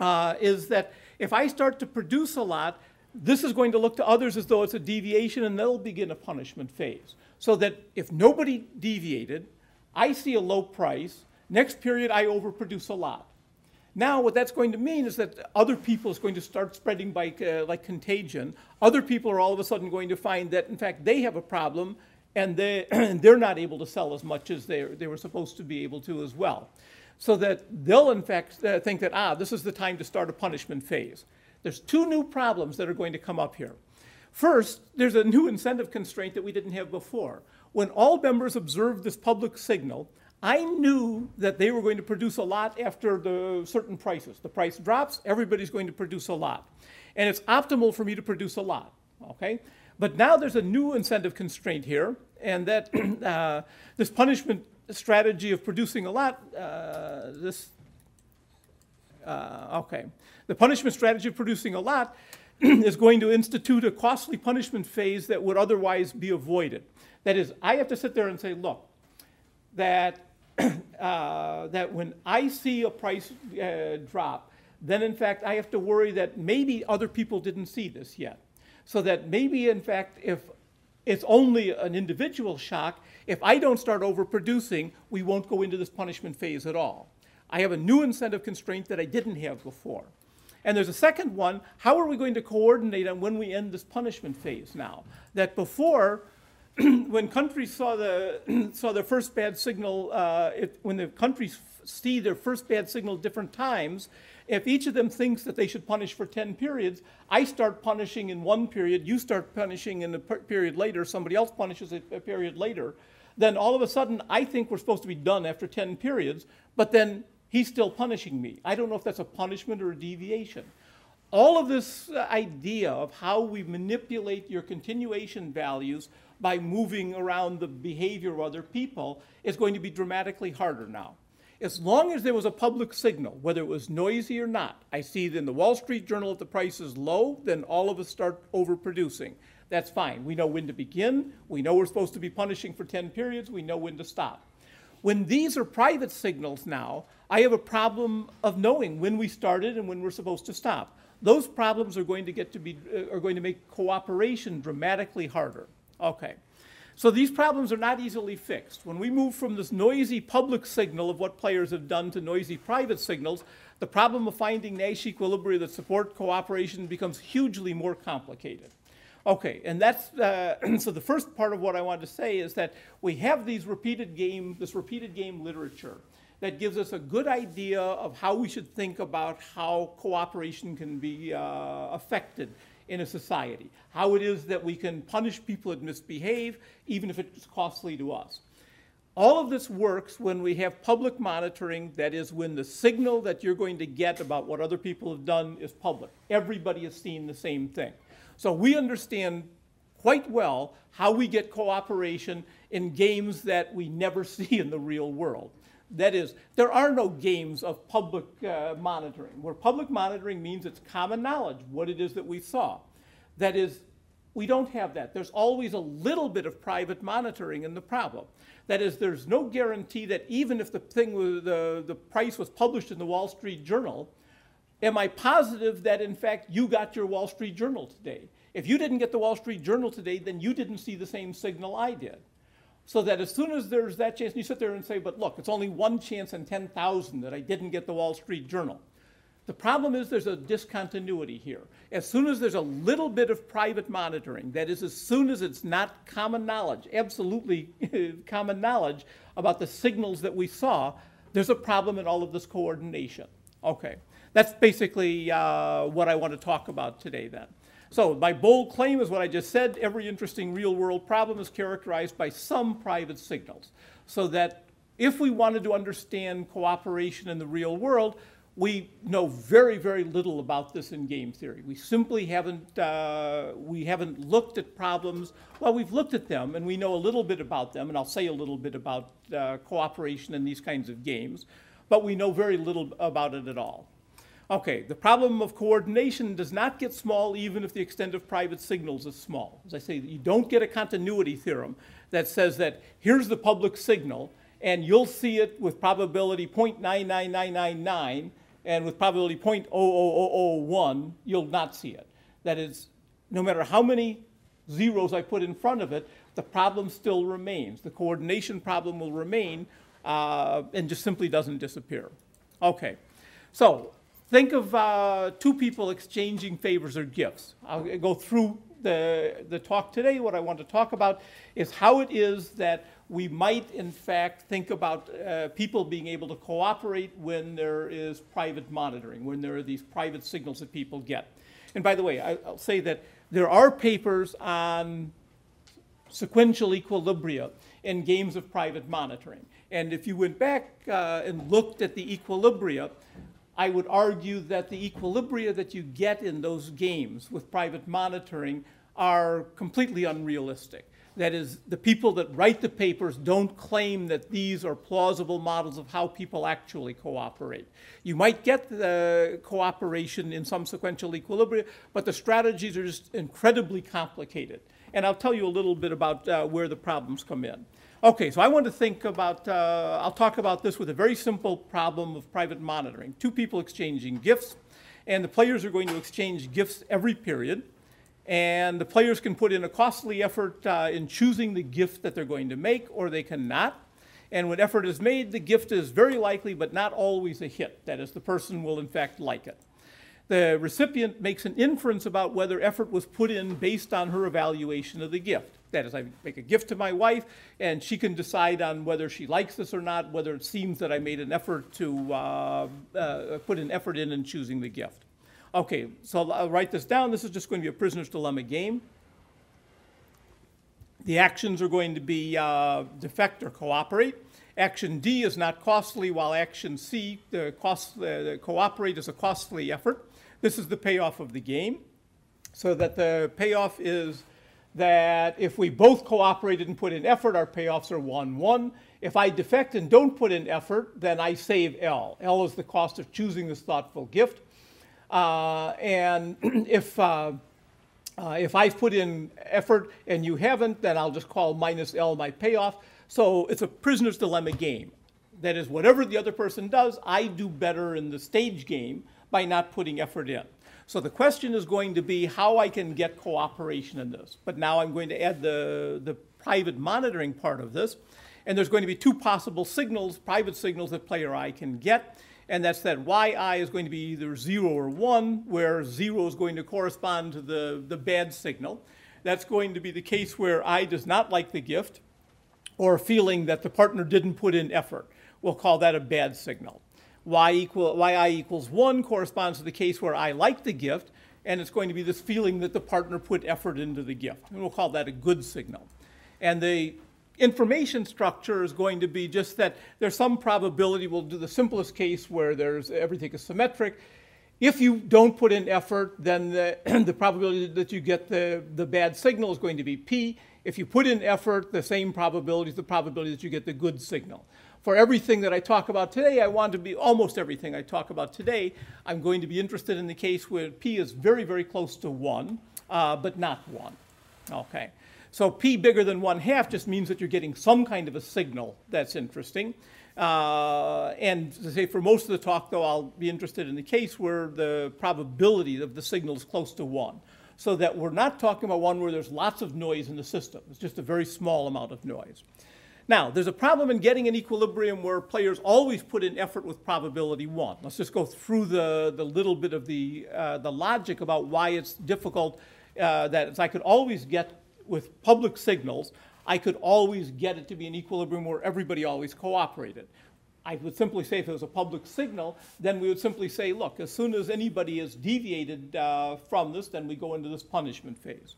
is that if I start to produce a lot, this is going to look to others as though it's a deviation, and they'll begin a punishment phase. So that if nobody deviated, I see a low price, next period I overproduce a lot. Now what that's going to mean is that other people is going to start spreading by like contagion. Other people are all of a sudden going to find that, in fact, they have a problem, and they're not able to sell as much as they were supposed to be able to as well. So that they'll, in fact, think that, this is the time to start a punishment phase. There's two new problems that are going to come up here. First, there's a new incentive constraint that we didn't have before. When all members observed this public signal, I knew that they were going to produce a lot after the certain prices. The price drops, everybody's going to produce a lot. And it's optimal for me to produce a lot, okay? But now there's a new incentive constraint here, and that this punishment strategy of producing a lot, the punishment strategy of producing a lot is going to institute a costly punishment phase that would otherwise be avoided. That is, I have to sit there and say, look, that when I see a price drop, then in fact I have to worry that maybe other people didn't see this yet. So that maybe in fact if it's only an individual shock, if I don't start overproducing, we won't go into this punishment phase at all. I have a new incentive constraint that I didn't have before. And there's a second one, how are we going to coordinate on when we end this punishment phase now? That before, when countries saw their first bad signal, when the countries see their first bad signal at different times, if each of them thinks that they should punish for 10 periods, I start punishing in one period, you start punishing in a period later, somebody else punishes a period later, then all of a sudden I think we're supposed to be done after 10 periods, but then he's still punishing me. I don't know if that's a punishment or a deviation. All of this idea of how we manipulate your continuation values by moving around the behavior of other people is going to be dramatically harder now. As long as there was a public signal, whether it was noisy or not, I see in the Wall Street Journal if the price is low, then all of us start overproducing. That's fine. We know when to begin. We know we're supposed to be punishing for 10 periods. We know when to stop. When these are private signals now, I have a problem of knowing when we started and when we're supposed to stop. Those problems are going to make cooperation dramatically harder. Okay. So these problems are not easily fixed. When we move from this noisy public signal of what players have done to noisy private signals, the problem of finding Nash equilibria that support cooperation becomes hugely more complicated. Okay, and that's, so the first part of what I wanted to say is that we have this repeated game literature that gives us a good idea of how we should think about how cooperation can be affected in a society, how it is that we can punish people that misbehave, even if it's costly to us. All of this works when we have public monitoring, that is when the signal that you're going to get about what other people have done is public. Everybody has seen the same thing. So we understand quite well how we get cooperation in games that we never see in the real world. That is, there are no games of public monitoring, where public monitoring means it's common knowledge, what it is that we saw. That is, we don't have that. There's always a little bit of private monitoring in the problem. That is, there's no guarantee that even if the price was published in the Wall Street Journal, am I positive that, in fact, you got your Wall Street Journal today? If you didn't get the Wall Street Journal today, then you didn't see the same signal I did. So that as soon as there's that chance, and you sit there and say, but look, it's only 1 chance in 10,000 that I didn't get the Wall Street Journal. The problem is there's a discontinuity here. As soon as there's a little bit of private monitoring, that is, as soon as it's not common knowledge, absolutely common knowledge about the signals that we saw, there's a problem in all of this coordination. Okay, that's basically what I want to talk about today then. So my bold claim is what I just said. Every interesting real-world problem is characterized by some private signals. So that if we wanted to understand cooperation in the real world, we know very, very little about this in game theory. We simply haven't looked at problems. Well, we've looked at them, and we know a little bit about them, and I'll say a little bit about cooperation in these kinds of games, but we know very little about it at all. Okay, the problem of coordination does not get small even if the extent of private signals is small. As I say, you don't get a continuity theorem that says that here's the public signal, and you'll see it with probability 0.99999, and with probability 0.00001, you'll not see it. That is, no matter how many zeros I put in front of it, the problem still remains. The coordination problem will remain and just simply doesn't disappear. Okay, so think of two people exchanging favors or gifts. I'll go through the talk today. What I want to talk about is how it is that we might, in fact, think about people being able to cooperate when there is private monitoring, when there are these private signals that people get. And by the way, I'll say that there are papers on sequential equilibria in games of private monitoring. And if you went back and looked at the equilibria, I would argue that the equilibria that you get in those games with private monitoring are completely unrealistic. That is, the people that write the papers don't claim that these are plausible models of how people actually cooperate. You might get the cooperation in some sequential equilibria, but the strategies are just incredibly complicated. And I'll tell you a little bit about where the problems come in. Okay, so I want to think about, I'll talk about this with a very simple problem of private monitoring. Two people exchanging gifts, and the players are going to exchange gifts every period. And the players can put in a costly effort in choosing the gift that they're going to make, or they cannot. And when effort is made, the gift is very likely, but not always a hit. That is, the person will in fact like it. The recipient makes an inference about whether effort was put in based on her evaluation of the gift. That is, I make a gift to my wife, and she can decide on whether she likes this or not, whether it seems that I made an effort to put an effort in choosing the gift. Okay, so I'll write this down. This is just going to be a prisoner's dilemma game. The actions are going to be defect or cooperate. Action D is not costly, while action C, the cooperate, is a costly effort. This is the payoff of the game. So that the payoff is that if we both cooperated and put in effort, our payoffs are 1-1. If I defect and don't put in effort, then I save L. L is the cost of choosing this thoughtful gift. And if I've put in effort and you haven't, then I'll just call minus L my payoff. So it's a prisoner's dilemma game. That is, whatever the other person does, I do better in the stage game by not putting effort in. So the question is going to be how I can get cooperation in this. But now I'm going to add the private monitoring part of this. And there's going to be two possible signals, private signals that player I can get. And that's that yi is going to be either 0 or 1, where 0 is going to correspond to the bad signal. That's going to be the case where I does not like the gift, or feeling that the partner didn't put in effort. We'll call that a bad signal. Yi equals 1 corresponds to the case where I like the gift, and it's going to be this feeling that the partner put effort into the gift. And we'll call that a good signal. And the information structure is going to be just that there's some probability. We'll do the simplest case where everything is symmetric. If you don't put in effort, then the probability that you get the bad signal is going to be P. If you put in effort, the same probability is the probability that you get the good signal. For everything that I talk about today, I want to be almost everything I talk about today. I'm going to be interested in the case where P is very, very close to 1, but not 1. Okay. So P bigger than 1/2 just means that you're getting some kind of a signal that's interesting. And to say for most of the talk, though, I'll be interested in the case where the probability of the signal is close to 1. So that we're not talking about one where there's lots of noise in the system. It's just a very small amount of noise. Now, there's a problem in getting an equilibrium where players always put in effort with probability 1. Let's just go through the little bit of the logic about why it's difficult. That I could always get with public signals, I could always get it to be an equilibrium where everybody always cooperated. I would simply say if it was a public signal, then we would simply say, look, as soon as anybody is deviated from this, then we go into this punishment phase.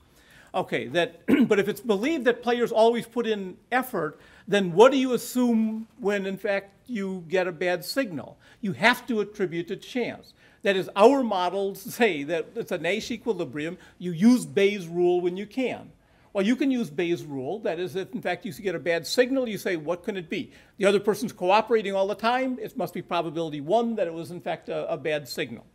Okay, but if it's believed that players always put in effort, then what do you assume when, in fact, you get a bad signal? You have to attribute to chance. That is, our models say that it's a Nash equilibrium. You use Bayes' rule when you can. Well, you can use Bayes' rule. That is, if, in fact, you get a bad signal, you say, what can it be? The other person's cooperating all the time. It must be probability 1 that it was, in fact, a bad signal.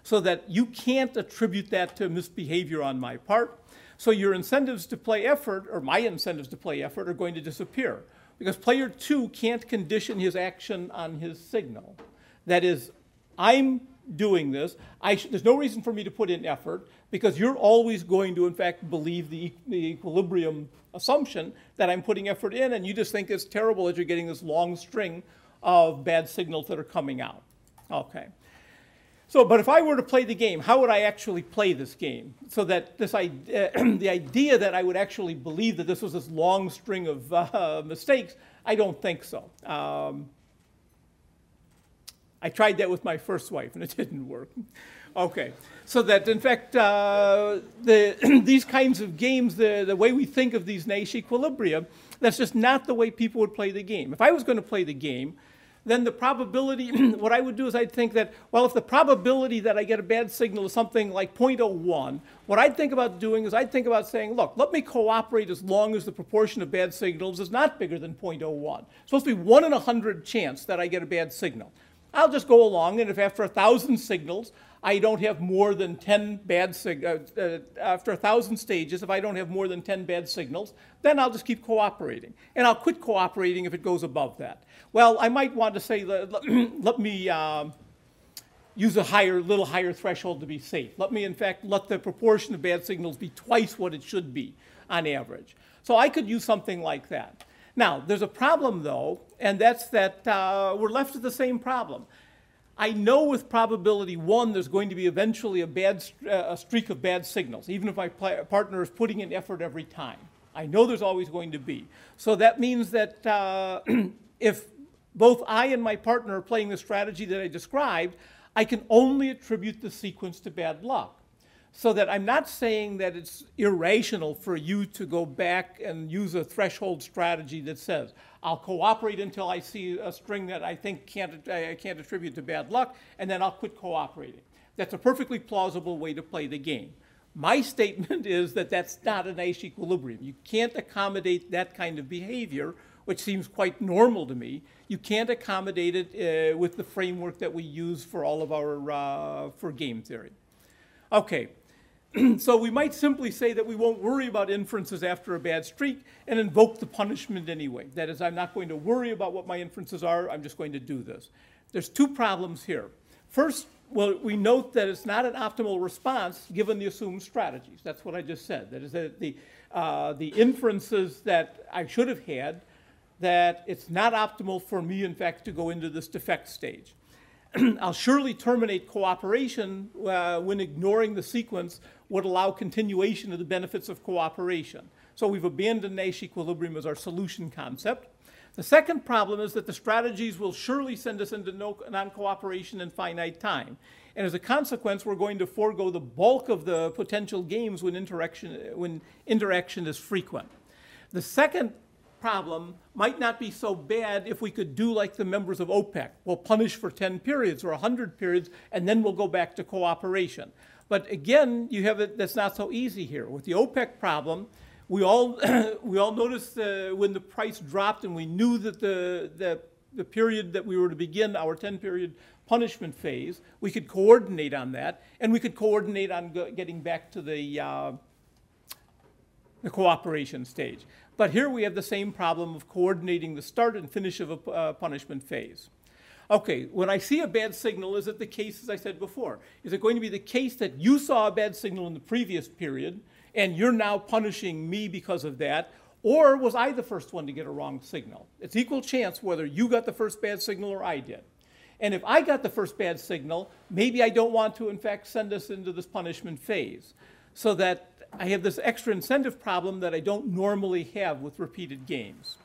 So that you can't attribute that to misbehavior on my part. So your incentives to play effort, or my incentives to play effort, are going to disappear. Because player 2 can't condition his action on his signal. That is, I'm doing this. There's no reason for me to put in effort, because you're always going to, in fact, believe the equilibrium assumption that I'm putting effort in, and you just think it's terrible that you're getting this long string of bad signals that are coming out. Okay. So, but if I were to play the game, how would I actually play this game? So that this the idea that I would actually believe that this was this long string of mistakes, I don't think so. I tried that with my first wife, and it didn't work. Okay, so that in fact, these kinds of games, the way we think of these Nash equilibria, that's just not the way people would play the game. If I was going to play the game, then the probability, what I would do is I'd think that, well, if the probability that I get a bad signal is something like 0.01, what I'd think about doing is I'd think about saying, look, let me cooperate as long as the proportion of bad signals is not bigger than 0.01. It's supposed to be 1 in 100 chance that I get a bad signal. I'll just go along, and if after 1,000 signals, I don't have more than 10 bad signals, after 1,000 stages, if I don't have more than 10 bad signals, then I'll just keep cooperating. And I'll quit cooperating if it goes above that. Well, I might want to say, let me use a little higher threshold to be safe. Let me, in fact, let the proportion of bad signals be twice what it should be on average. So I could use something like that. Now, there's a problem, though, and that's that we're left with the same problem. I know with probability 1 there's going to be eventually a streak of bad signals, even if my partner is putting in effort every time. I know there's always going to be. So that means that if both I and my partner are playing the strategy that I described, I can only attribute the sequence to bad luck. So that I'm not saying that it's irrational for you to go back and use a threshold strategy that says, I'll cooperate until I see a string that I think I can't attribute to bad luck, and then I'll quit cooperating. That's a perfectly plausible way to play the game. My statement is that that's not a Nash equilibrium. You can't accommodate that kind of behavior, which seems quite normal to me. You can't accommodate it with the framework that we use for all of our, for game theory. Okay. So we might simply say that we won't worry about inferences after a bad streak and invoke the punishment anyway. That is, I'm not going to worry about what my inferences are. I'm just going to do this. There's two problems here. First, well, we note that it's not an optimal response given the assumed strategies. That's what I just said. That is that the inferences that I should have had, that it's not optimal for me, in fact, to go into this defect stage. I'll surely terminate cooperation when ignoring the sequence would allow continuation of the benefits of cooperation. So we've abandoned Nash equilibrium as our solution concept. The second problem is that the strategies will surely send us into non-cooperation in finite time. And as a consequence, we're going to forego the bulk of the potential games when interaction is frequent. The second problem might not be so bad if we could do like the members of Opec. We'll punish for 10 periods or 100 periods, and then we'll go back to cooperation. But again, you have it, that's not so easy here. With the Opec problem, we all noticed when the price dropped and we knew that the period that we were to begin our 10-period punishment phase, we could coordinate on that, and we could coordinate on getting back to the cooperation stage. But here we have the same problem of coordinating the start and finish of a punishment phase. Okay, when I see a bad signal, is it the case, as I said before? Is it going to be the case that you saw a bad signal in the previous period, and you're now punishing me because of that, or was I the first one to get a wrong signal? It's equal chance whether you got the first bad signal or I did. And if I got the first bad signal, maybe I don't want to, in fact, send us into this punishment phase, so that I have this extra incentive problem that I don't normally have with repeated games.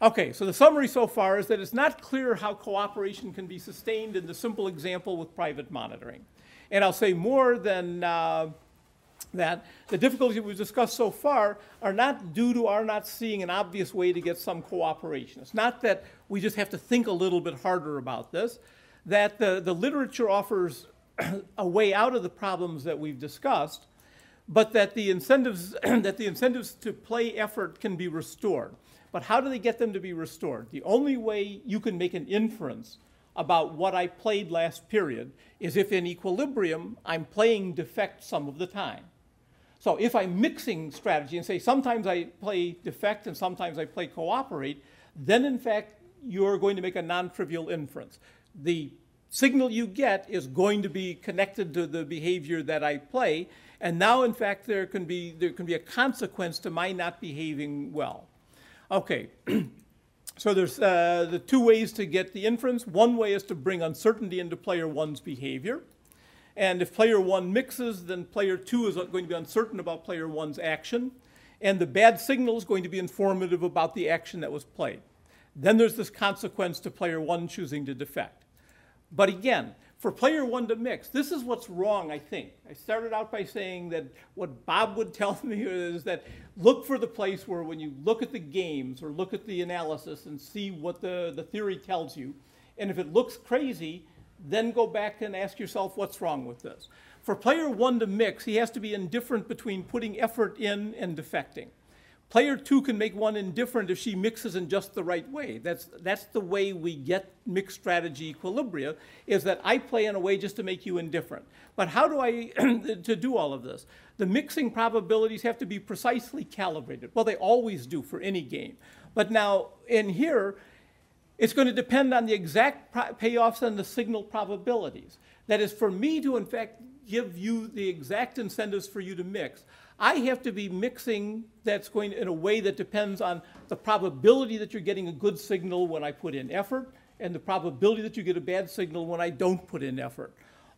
Okay, so the summary so far is that it's not clear how cooperation can be sustained in the simple example with private monitoring. And I'll say more than that the difficulties we've discussed so far are not due to our not seeing an obvious way to get some cooperation. It's not that we just have to think a little bit harder about this, that the literature offers a way out of the problems that we've discussed, but that the incentives, to play effort can be restored. But how do they get them to be restored? The only way you can make an inference about what I played last period is if in equilibrium I'm playing defect some of the time. So if I'm mixing strategy and say sometimes I play defect and sometimes I play cooperate, then in fact you're going to make a non-trivial inference. The signal you get is going to be connected to the behavior that I play, and now in fact there can be a consequence to my not behaving well. Okay, so there's the two ways to get the inference. One way is to bring uncertainty into player one's behavior. And if player one mixes, then player two is going to be uncertain about player one's action. And the bad signal is going to be informative about the action that was played. Then there's this consequence to player one choosing to defect. But again, for player one to mix, this is what's wrong, I think. I started out by saying that what Bob would tell me is that look for the place where when you look at the games or look at the analysis and see what the theory tells you, and if it looks crazy, then go back and ask yourself what's wrong with this. For player one to mix, he has to be indifferent between putting effort in and defecting. Player two can make one indifferent if she mixes in just the right way. That's the way we get mixed strategy equilibria, is that I play in a way just to make you indifferent. But how do I, to do all of this? The mixing probabilities have to be precisely calibrated. Well, they always do for any game. But now, in here, it's going to depend on the exact payoffs and the signal probabilities. That is, for me to, in fact, give you the exact incentives for you to mix, I have to be mixing that's going in a way that depends on the probability that you're getting a good signal when I put in effort and the probability that you get a bad signal when I don't put in effort.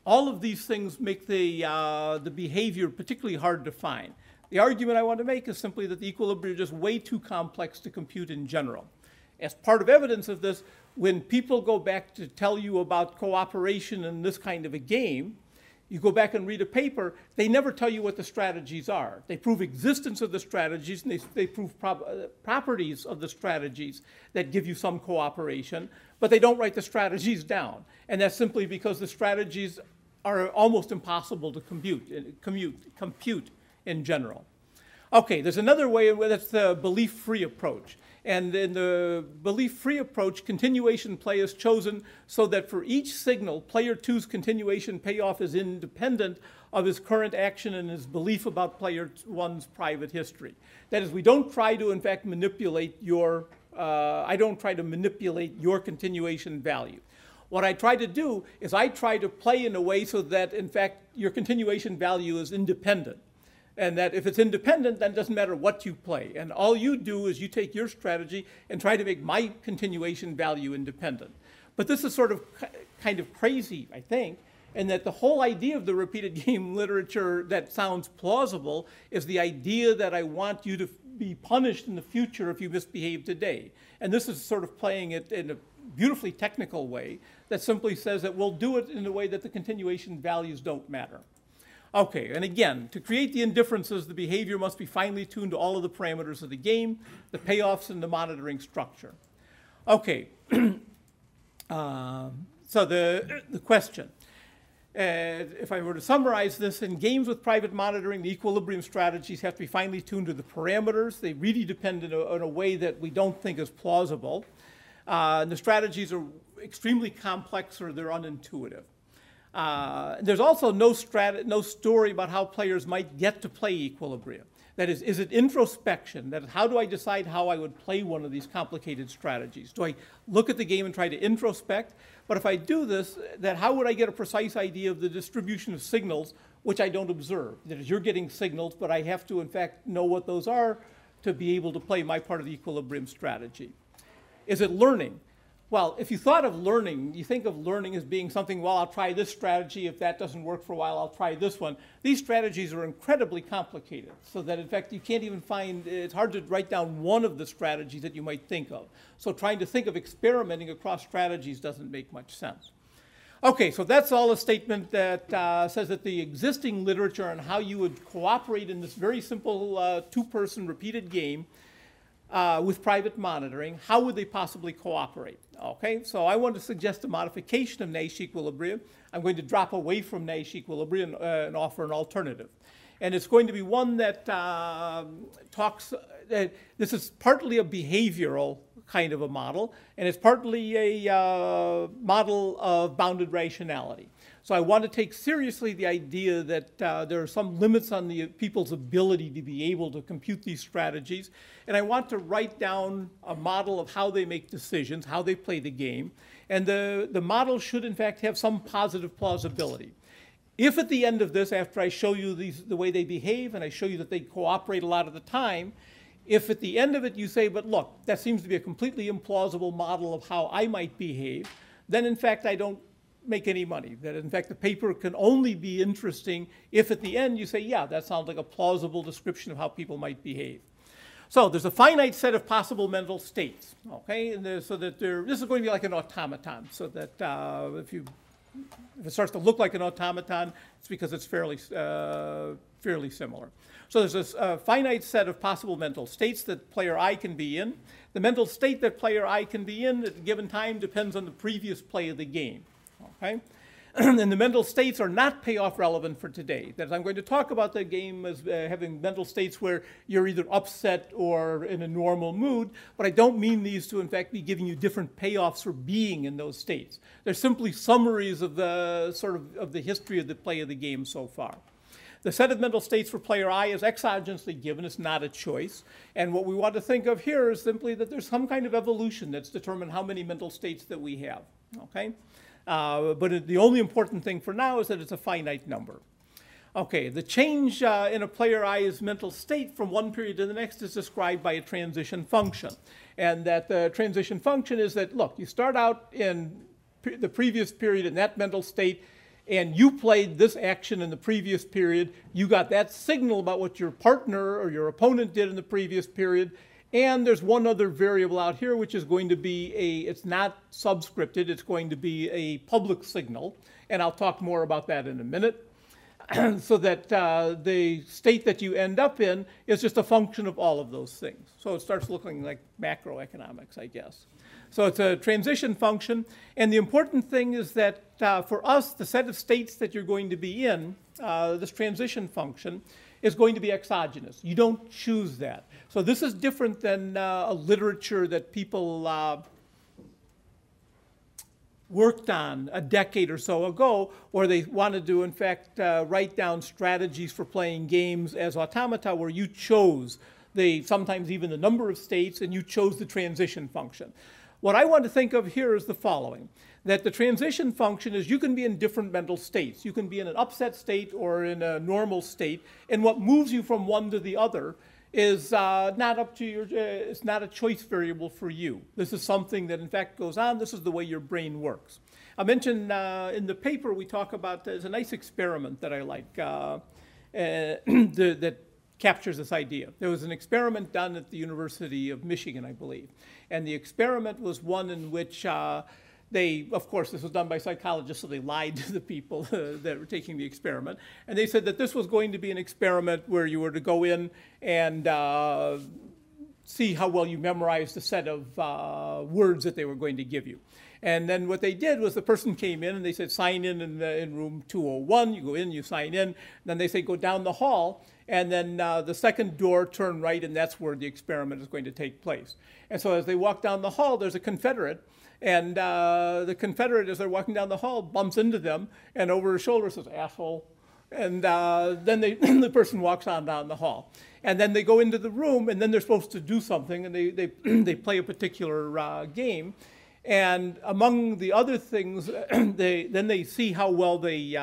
All of these things make the behavior particularly hard to find. The argument I want to make is simply that the equilibria are just way too complex to compute in general. As part of evidence of this, when people go back to tell you about cooperation in this kind of a game, you go back and read a paper, they never tell you what the strategies are. They prove existence of the strategies, and they prove properties of the strategies that give you some cooperation, but they don't write the strategies down. And that's simply because the strategies are almost impossible to compute in general. Okay, there's another way, that's the belief-free approach. And in the belief-free approach, continuation play is chosen so that for each signal, player two's continuation payoff is independent of his current action and his belief about player one's private history. That is, we don't try to, in fact, manipulate your, I don't try to manipulate your continuation value. What I try to do is I try to play in a way so that, in fact, your continuation value is independent. And that if it's independent, then it doesn't matter what you play. And all you do is you take your strategy and try to make my continuation value independent. But this is sort of kind of crazy, I think, and that the whole idea of the repeated game literature that sounds plausible is the idea that I want you to be punished in the future if you misbehave today. And this is sort of playing it in a beautifully technical way that simply says that we'll do it in a way that the continuation values don't matter. Okay, and again, to create the indifferences, the behavior must be finely tuned to all of the parameters of the game, the payoffs, and the monitoring structure. Okay, so the question. If I were to summarize this, in games with private monitoring, the equilibrium strategies have to be finely tuned to the parameters. They really depend in a way that we don't think is plausible. And the strategies are extremely complex or they're unintuitive. There's also no story about how players might get to play equilibria. That is it introspection? That is, how do I decide how I would play one of these complicated strategies? Do I look at the game and try to introspect? But if I do this, then how would I get a precise idea of the distribution of signals which I don't observe? That is, you're getting signals, but I have to, in fact, know what those are to be able to play my part of the equilibrium strategy. Is it learning? Well, if you thought of learning, you think of learning as being something, well, I'll try this strategy. If that doesn't work for a while, I'll try this one. These strategies are incredibly complicated, so that, in fact, you can't even find, it's hard to write down one of the strategies that you might think of. So trying to think of experimenting across strategies doesn't make much sense. Okay, so that's all a statement that says that the existing literature on how you would cooperate in this very simple two-person repeated game with private monitoring, how would they possibly cooperate? Okay, so I want to suggest a modification of Nash equilibrium. I'm going to drop away from Nash equilibrium and offer an alternative. And it's going to be one that talks, this is partly a behavioral kind of a model, and it's partly a model of bounded rationality. So I want to take seriously the idea that there are some limits on the people's ability to be able to compute these strategies. And I want to write down a model of how they make decisions, how they play the game. And the model should, in fact, have some positive plausibility. If at the end of this, after I show you the way they behave and I show you that they cooperate a lot of the time, if at the end of it you say, but look, that seems to be a completely implausible model of how I might behave, then in fact I don't make any money. That in fact the paper can only be interesting if at the end you say, yeah, that sounds like a plausible description of how people might behave. So there's a finite set of possible mental states, okay? And so that this is going to be like an automaton, so that if it starts to look like an automaton, it's because it's fairly similar. So there's this finite set of possible mental states that player I can be in. The mental state that player I can be in at a given time depends on the previous play of the game. Okay? And the mental states are not payoff relevant for today. That is, I'm going to talk about the game as having mental states where you're either upset or in a normal mood, but I don't mean these to, in fact, be giving you different payoffs for being in those states. They're simply summaries of the of the history of the play of the game so far. The set of mental states for player I is exogenously given. It's not a choice. And what we want to think of here is simply that there's some kind of evolution that's determined how many mental states that we have. Okay? But the only important thing for now is that it's a finite number. Okay, the change in a player I's mental state from one period to the next is described by a transition function. And that the transition function is that, look, you start out in the previous period in that mental state, and you played this action in the previous period. You got that signal about what your partner or your opponent did in the previous period. And there's one other variable out here, which is going to be it's not subscripted, it's going to be a public signal. And I'll talk more about that in a minute. So that the state that you end up in is just a function of all of those things. So it starts looking like macroeconomics, I guess. So it's a transition function. And the important thing is that for us, the set of states that you're going to be in, this transition function, is going to be exogenous. You don't choose that. So this is different than a literature that people worked on a decade or so ago, where they wanted to, in fact, write down strategies for playing games as automata, where you chose sometimes even the number of states, and you chose the transition function. What I want to think of here is the following, that the transition function is you can be in different mental states. You can be in an upset state or in a normal state, and what moves you from one to the other is not up to your, it's not a choice variable for you. This is something that in fact goes on. This is the way your brain works. I mentioned in the paper we talk about, there's a nice experiment that I like that captures this idea. There was an experiment done at the University of Michigan, I believe. And the experiment was one in which of course, this was done by psychologists, so they lied to the people that were taking the experiment. And they said that this was going to be an experiment where you were to go in and see how well you memorized the set of words that they were going to give you. And then what they did was the person came in and they said, sign in room 201. You go in, you sign in. And then they say, go down the hall. And then the second door, turn right, and that's where the experiment is going to take place. And so as they walk down the hall, there's a Confederate. And the Confederate, as they're walking down the hall, bumps into them, and over his shoulder says, asshole. And then the person walks on down the hall. And then they go into the room, and then they're supposed to do something, and they play a particular game. And among the other things, then they see how well they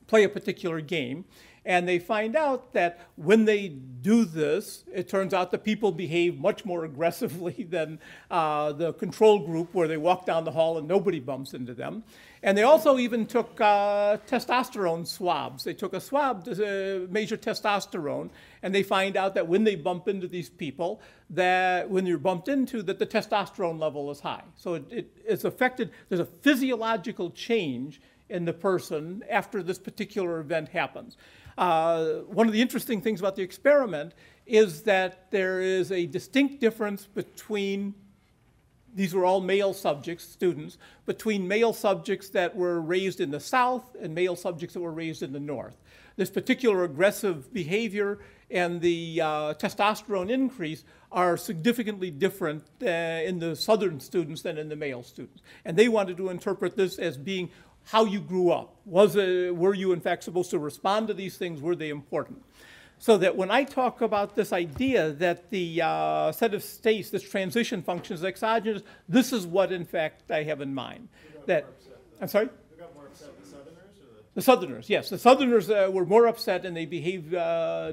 play a particular game. And they find out that when they do this, it turns out that people behave much more aggressively than the control group where they walk down the hall and nobody bumps into them. And they also even took testosterone swabs. They took a swab to measure testosterone, and they find out that when they bump into these people, that when you're bumped into, that the testosterone level is high. So it's affected, there's a physiological change in the person after this particular event happens. One of the interesting things about the experiment is that there is a distinct difference between, these were all male subjects, students, between male subjects that were raised in the South and male subjects that were raised in the North. This particular aggressive behavior and the testosterone increase are significantly different in the Southern students than in the male students. And they wanted to interpret this as being how you grew up. Were you in fact supposed to respond to these things? Were they important? So that when I talk about this idea that the set of states, this transition function is exogenous, this is what in fact I have in mind. I'm sorry? Who got more upset, the Southerners or the Southerners, yes. The Southerners were more upset and they behaved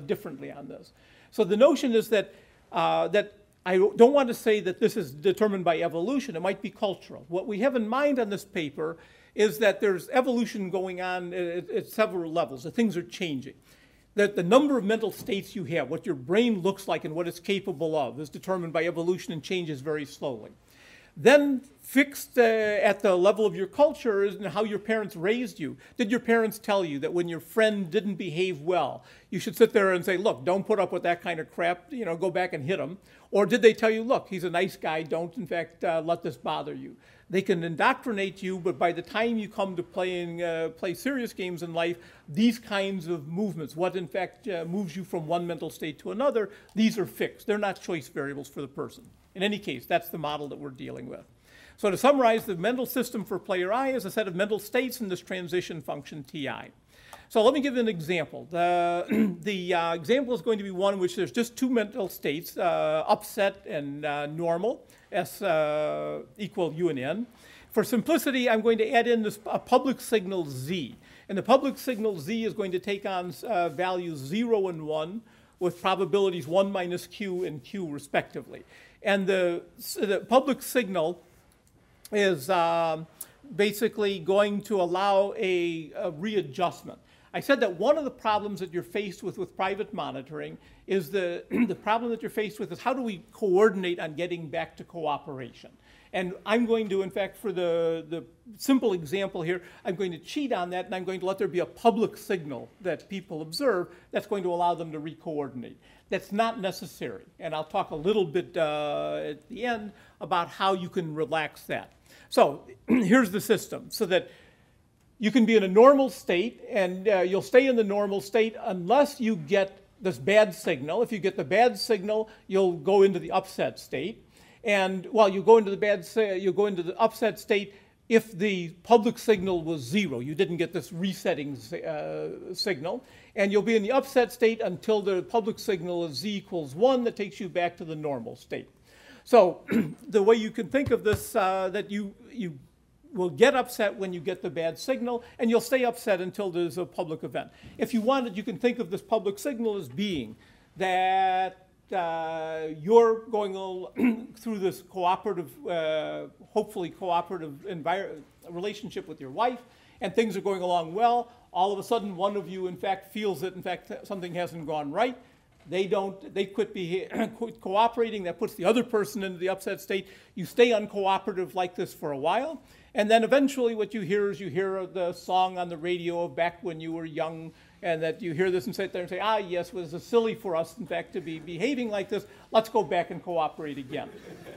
differently on this. So the notion is that, that I don't want to say that this is determined by evolution. It might be cultural. What we have in mind on this paper is that there's evolution going on at several levels. The things are changing. That the number of mental states you have, what your brain looks like and what it's capable of, is determined by evolution and changes very slowly. Then fixed at the level of your culture is how your parents raised you. Did your parents tell you that when your friend didn't behave well, you should sit there and say, look, don't put up with that kind of crap, go back and hit him? Or did they tell you, look, he's a nice guy, don't in fact let this bother you? They can indoctrinate you, but by the time you come to play serious games in life, these kinds of movements, what in fact moves you from one mental state to another, these are fixed. They're not choice variables for the person. In any case, that's the model that we're dealing with. So to summarize, the mental system for player I is a set of mental states in this transition function Ti. So let me give you an example. The example is going to be one in which there's just two mental states, upset and normal, S equal U and N. For simplicity, I'm going to add in a public signal Z. And the public signal Z is going to take on values 0 and 1 with probabilities 1 minus Q and Q respectively. And the public signal is basically going to allow a readjustment. I said that one of the problems that you're faced with private monitoring is the problem that you're faced with is how do we coordinate on getting back to cooperation? And I'm going to, in fact, for the simple example here, I'm going to cheat on that and I'm going to let there be a public signal that people observe that's going to allow them to re-coordinate. That's not necessary. And I'll talk a little bit at the end about how you can relax that. So here's the system so that you can be in a normal state, and you'll stay in the normal state unless you get this bad signal. If you get the bad signal, you'll go into the upset state. And while you go into the upset state if the public signal was 0. You didn't get this resetting signal. And you'll be in the upset state until the public signal is Z equals 1 that takes you back to the normal state. So the way you can think of this, that you will get upset when you get the bad signal, and you'll stay upset until there's a public event. If you wanted, you can think of this public signal as being that you're going through this cooperative, hopefully cooperative relationship with your wife, and things are going along well. All of a sudden, one of you, in fact, feels that, in fact, something hasn't gone right. They quit cooperating. That puts the other person into the upset state. You stay uncooperative like this for a while. And then eventually what you hear is you hear the song on the radio of back when you were young, and that you hear this and sit there and say, ah, yes, well, it's silly for us, in fact, to be behaving like this. Let's go back and cooperate again.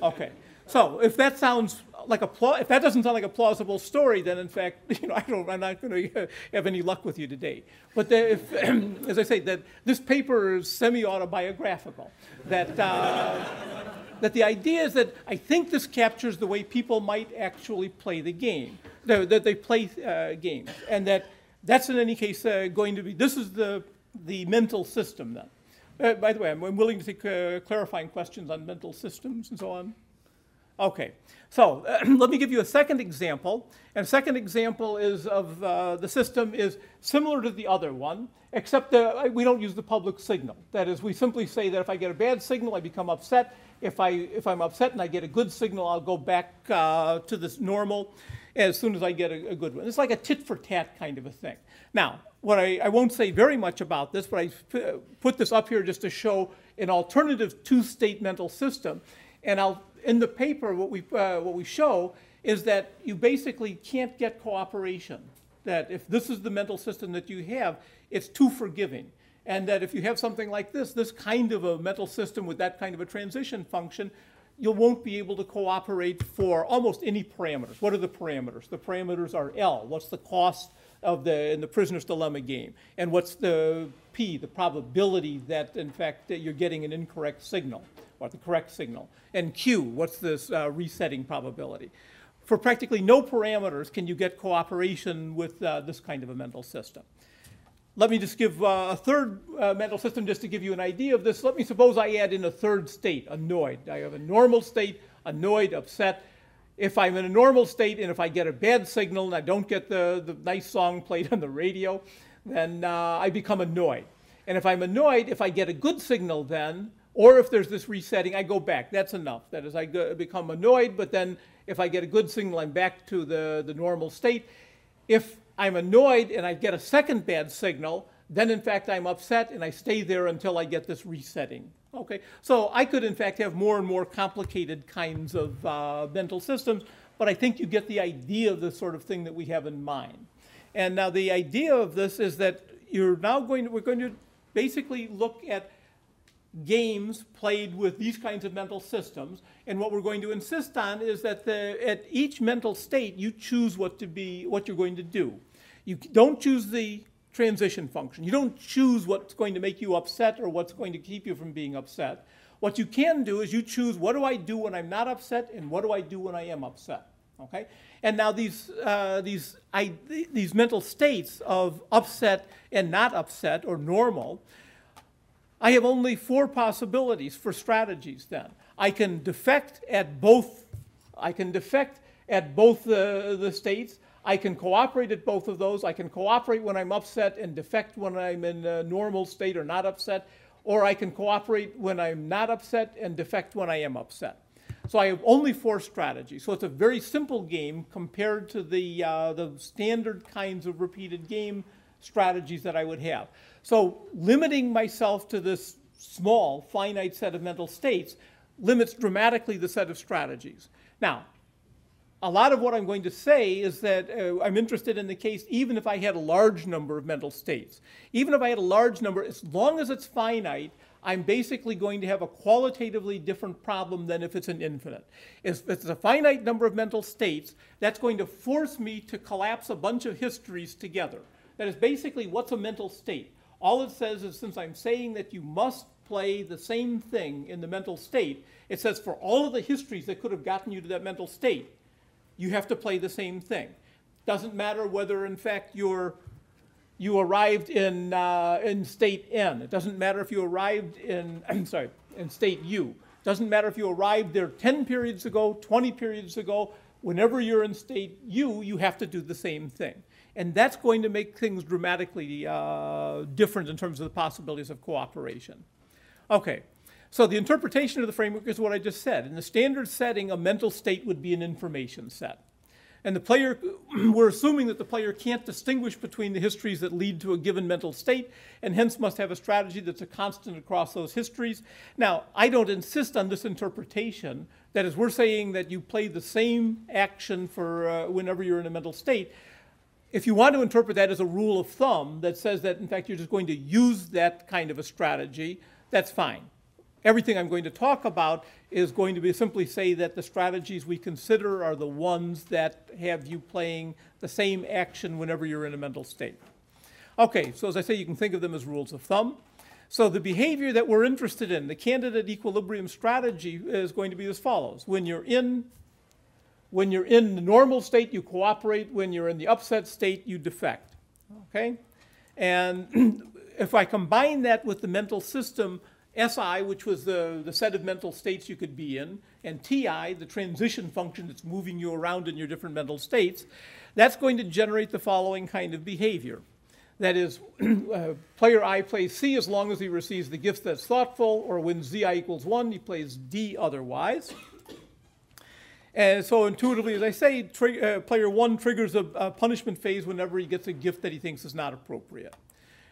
Okay. So if that sounds like if that doesn't sound like a plausible story, then in fact, I'm not going to have any luck with you today. But as I say, that this paper is semi-autobiographical. That that the idea is that I think this captures the way people might actually play the game, that they play games, and that's in any case going to be. This is the mental system then. By the way, I'm willing to take clarifying questions on mental systems and so on. Okay, so let me give you a second example. And a second example is of the system is similar to the other one, except we don't use the public signal. That is, we simply say that if I get a bad signal, I become upset. If I'm upset and I get a good signal, I'll go back to this normal as soon as I get a good one. It's like a tit-for-tat kind of a thing. Now, what I won't say very much about this, but I put this up here just to show an alternative two-state mental system. And in the paper, what we show is that you basically can't get cooperation. That if this is the mental system that you have, it's too forgiving. And that if you have something like this kind of a mental system with that kind of a transition function, you won't be able to cooperate for almost any parameters. What are the parameters? The parameters are L. What's the cost in the prisoner's dilemma game? And what's the P, the probability that, in fact, that you're getting an incorrect signal or the correct signal? And Q, what's this resetting probability? For practically no parameters can you get cooperation with this kind of a mental system. Let me just give a third mental system just to give you an idea of this. Let me suppose I add in a third state, annoyed. I have a normal state, annoyed, upset. If I'm in a normal state and if I get a bad signal and I don't get the nice song played on the radio, then I become annoyed. And if I'm annoyed, if I get a good signal then, or if there's this resetting, I go back. That's enough. That is, I become annoyed, but then if I get a good signal, I'm back to the normal state. If I'm annoyed and I get a second bad signal, then in fact I'm upset and I stay there until I get this resetting. Okay, so I could in fact have more and more complicated kinds of mental systems, but I think you get the idea of the sort of thing that we have in mind. And now the idea of this is that we're going to basically look at games played with these kinds of mental systems, and what we're going to insist on is that at each mental state you choose what you're going to do. You don't choose the transition function. You don't choose what's going to make you upset or what's going to keep you from being upset. What you can do is you choose what do I do when I'm not upset and what do I do when I am upset. Okay? And now these mental states of upset and not upset or normal, I have only 4 possibilities for strategies then. I can defect at both the states. I can cooperate at both of those. I can cooperate when I'm upset and defect when I'm in a normal state or not upset. Or I can cooperate when I'm not upset and defect when I am upset. So I have only 4 strategies. So it's a very simple game compared to the standard kinds of repeated game strategies that I would have. So limiting myself to this small, finite set of mental states limits dramatically the set of strategies. Now, a lot of what I'm going to say is that I'm interested in the case even if I had a large number of mental states. Even if I had a large number, as long as it's finite, I'm basically going to have a qualitatively different problem than if it's an infinite. If it's a finite number of mental states, that's going to force me to collapse a bunch of histories together. That is basically what's a mental state. All it says is since I'm saying that you must play the same thing in the mental state, it says for all of the histories that could have gotten you to that mental state, you have to play the same thing. Doesn't matter whether, in fact, you arrived in state N. It doesn't matter if you arrived in state U. Doesn't matter if you arrived there 10 periods ago, 20 periods ago. Whenever you're in state U, you have to do the same thing. And that's going to make things dramatically different in terms of the possibilities of cooperation. Okay. So the interpretation of the framework is what I just said. In the standard setting, a mental state would be an information set. And the player, we're assuming that the player can't distinguish between the histories that lead to a given mental state, and hence must have a strategy that's a constant across those histories. Now, I don't insist on this interpretation. That is, we're saying that you play the same action for whenever you're in a mental state. If you want to interpret that as a rule of thumb that says that, in fact, you're just going to use that kind of a strategy, that's fine. Everything I'm going to talk about is going to be simply say that the strategies we consider are the ones that have you playing the same action whenever you're in a mental state. Okay, so as I say, you can think of them as rules of thumb. So the behavior that we're interested in, the candidate equilibrium strategy, is going to be as follows. When you're in the normal state, you cooperate. When you're in the upset state, you defect. Okay? And if I combine that with the mental system SI, which was the set of mental states you could be in, and TI, the transition function that's moving you around in your different mental states, that's going to generate the following kind of behavior. That is, player I plays C as long as he receives the gift that's thoughtful, or when ZI equals 1, he plays D otherwise. And so intuitively, as I say, player 1 triggers a punishment phase whenever he gets a gift that he thinks is not appropriate.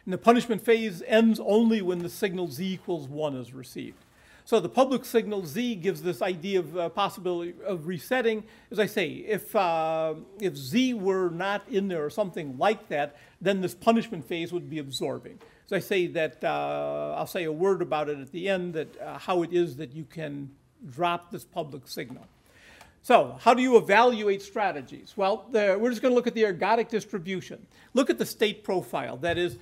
And the punishment phase ends only when the signal Z equals 1 is received. So the public signal Z gives this idea of possibility of resetting. As I say, if Z were not in there or something like that, then this punishment phase would be absorbing. As I say that, I'll say a word about it at the end, that how it is that you can drop this public signal. So how do you evaluate strategies? Well, we're just going to look at the ergodic distribution. Look at the state profile. That is,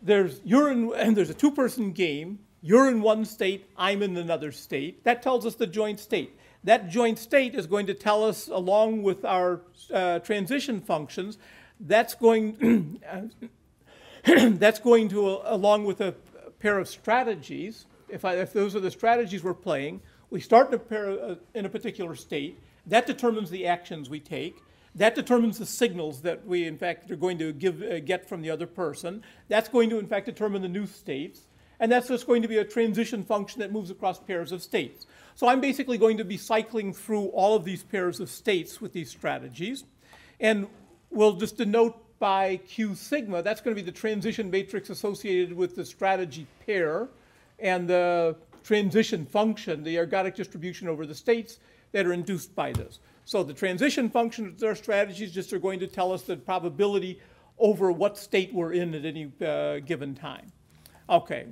there's a two-person game. You're in one state, I'm in another state. That tells us the joint state. That joint state is going to tell us, along with our transition functions, that's going to, along with a pair of strategies, if those are the strategies we're playing, we start in a particular state. That determines the actions we take. That determines the signals that we, in fact, are going to get from the other person. That's going to, in fact, determine the new states. And that's just going to be a transition function that moves across pairs of states. So I'm basically going to be cycling through all of these pairs of states with these strategies. And we'll just denote by Q sigma, that's going to be the transition matrix associated with the strategy pair and the transition function, the ergodic distribution over the states that are induced by this. So the transition functions, their strategies just are going to tell us the probability over what state we're in at any given time. Okay.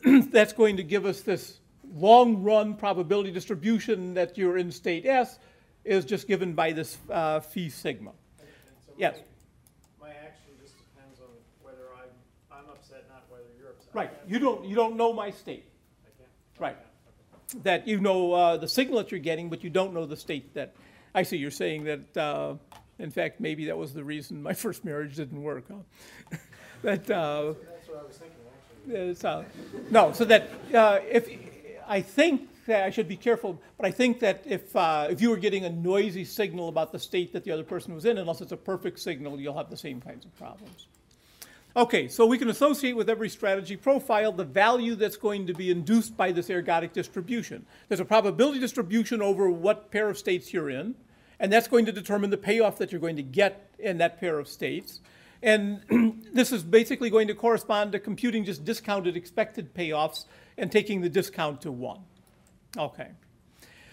That's going to give us this long-run probability distribution that you're in state S is just given by this phi sigma. So yes? My action just depends on whether I'm upset, not whether you're upset. Right. You don't know my state. I can't. Right. Okay. That you know the signal that you're getting, but you don't know the state that. I see you're saying that, in fact, maybe that was the reason my first marriage didn't work. Huh? That's what I was thinking. No, so that I think that I should be careful, but I think that if you were getting a noisy signal about the state that the other person was in, unless it's a perfect signal, you'll have the same kinds of problems. Okay, so we can associate with every strategy profile the value that's going to be induced by this ergodic distribution. There's a probability distribution over what pair of states you're in, and that's going to determine the payoff that you're going to get in that pair of states. And this is basically going to correspond to computing just discounted expected payoffs and taking the discount to 1. Okay.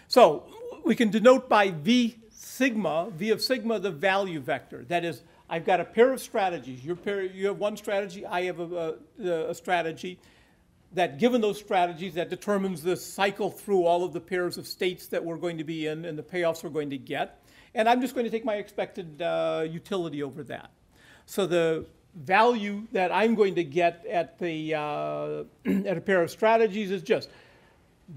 So we can denote by V of sigma, the value vector. That is, I've got a pair of strategies. You have one strategy, I have a strategy. That given those strategies, that determines the cycle through all of the pairs of states that we're going to be in and the payoffs we're going to get. And I'm just going to take my expected utility over that. So the value that I'm going to get at a pair of strategies is just,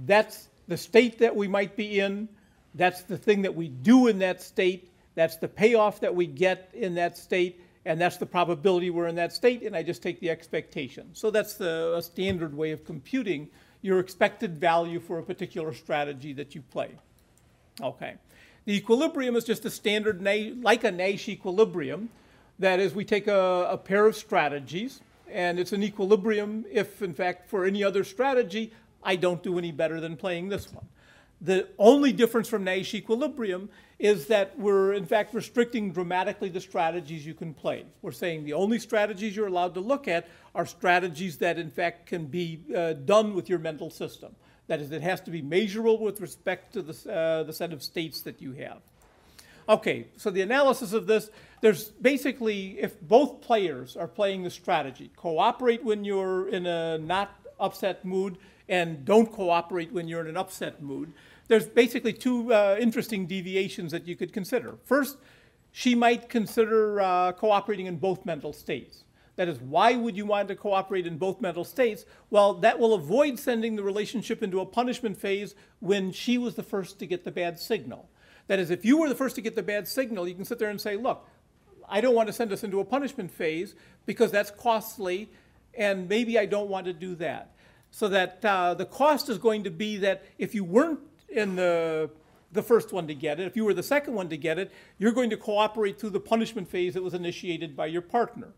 that's the state that we might be in, that's the thing that we do in that state, that's the payoff that we get in that state, and that's the probability we're in that state, and I just take the expectation. So that's a standard way of computing your expected value for a particular strategy that you play. Okay. The equilibrium is just a standard, like a Nash equilibrium. That is, we take a pair of strategies, and it's an equilibrium if, in fact, for any other strategy, I don't do any better than playing this one. The only difference from Nash equilibrium is that we're, in fact, restricting dramatically the strategies you can play. We're saying the only strategies you're allowed to look at are strategies that, in fact, can be done with your mental system. That is, it has to be measurable with respect to the set of states that you have. Okay, so the analysis of this, there's basically, if both players are playing the strategy, cooperate when you're in a not upset mood and don't cooperate when you're in an upset mood, there's basically two interesting deviations that you could consider. First, she might consider cooperating in both mental states. That is, why would you want to cooperate in both mental states? Well, that will avoid sending the relationship into a punishment phase when she was the first to get the bad signal. That is, if you were the first to get the bad signal, you can sit there and say, look, I don't want to send us into a punishment phase because that's costly, and maybe I don't want to do that. So that the cost is going to be that if you weren't in the first one to get it, if you were the second one to get it, you're going to cooperate through the punishment phase that was initiated by your partner.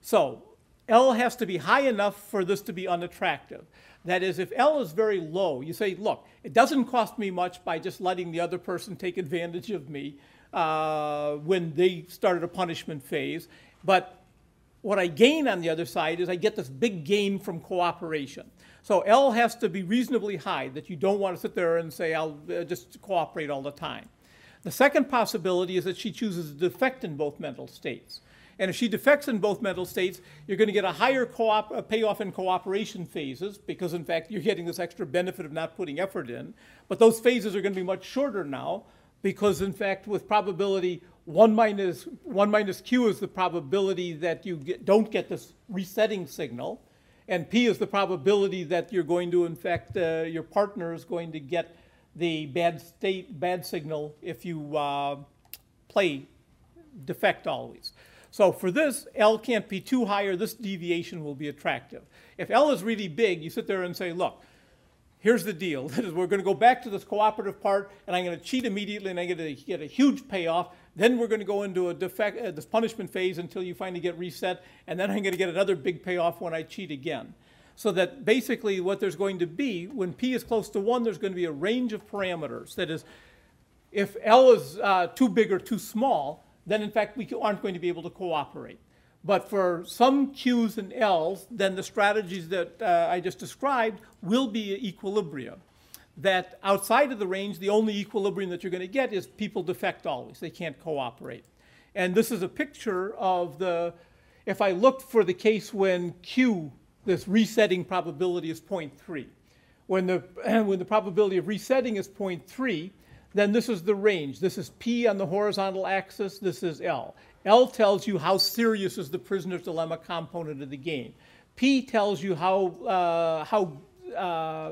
So L has to be high enough for this to be unattractive. That is, if L is very low, you say, look, it doesn't cost me much by just letting the other person take advantage of me when they started a punishment phase, but what I gain on the other side is I get this big gain from cooperation. So L has to be reasonably high, that you don't want to sit there and say, I'll just cooperate all the time. The second possibility is that she chooses to defect in both mental states. And if she defects in both mental states, you're going to get a higher payoff in cooperation phases, because in fact you're getting this extra benefit of not putting effort in. But those phases are going to be much shorter now, because in fact with probability 1 minus Q is the probability that you don't get this resetting signal, and P is the probability that you're going to, in fact, your partner is going to get the bad signal if you play defect always. So for this, L can't be too high or this deviation will be attractive. If L is really big, you sit there and say, look, here's the deal. That is, we're going to go back to this cooperative part, and I'm going to cheat immediately, and I'm going to get a huge payoff. Then we're going to go into this punishment phase until you finally get reset, and then I'm going to get another big payoff when I cheat again. So that basically what there's going to be, when P is close to 1, there's going to be a range of parameters. That is, if L is too big or too small, then in fact we aren't going to be able to cooperate. But for some Q's and L's, then the strategies that I just described will be equilibrium. That outside of the range, the only equilibrium that you're going to get is people defect always. They can't cooperate. And this is a picture of if I looked for the case when Q, this resetting probability is 0.3. When the probability of resetting is 0.3, then this is the range. This is P on the horizontal axis. This is L. L tells you how serious is the prisoner's dilemma component of the game. P tells you how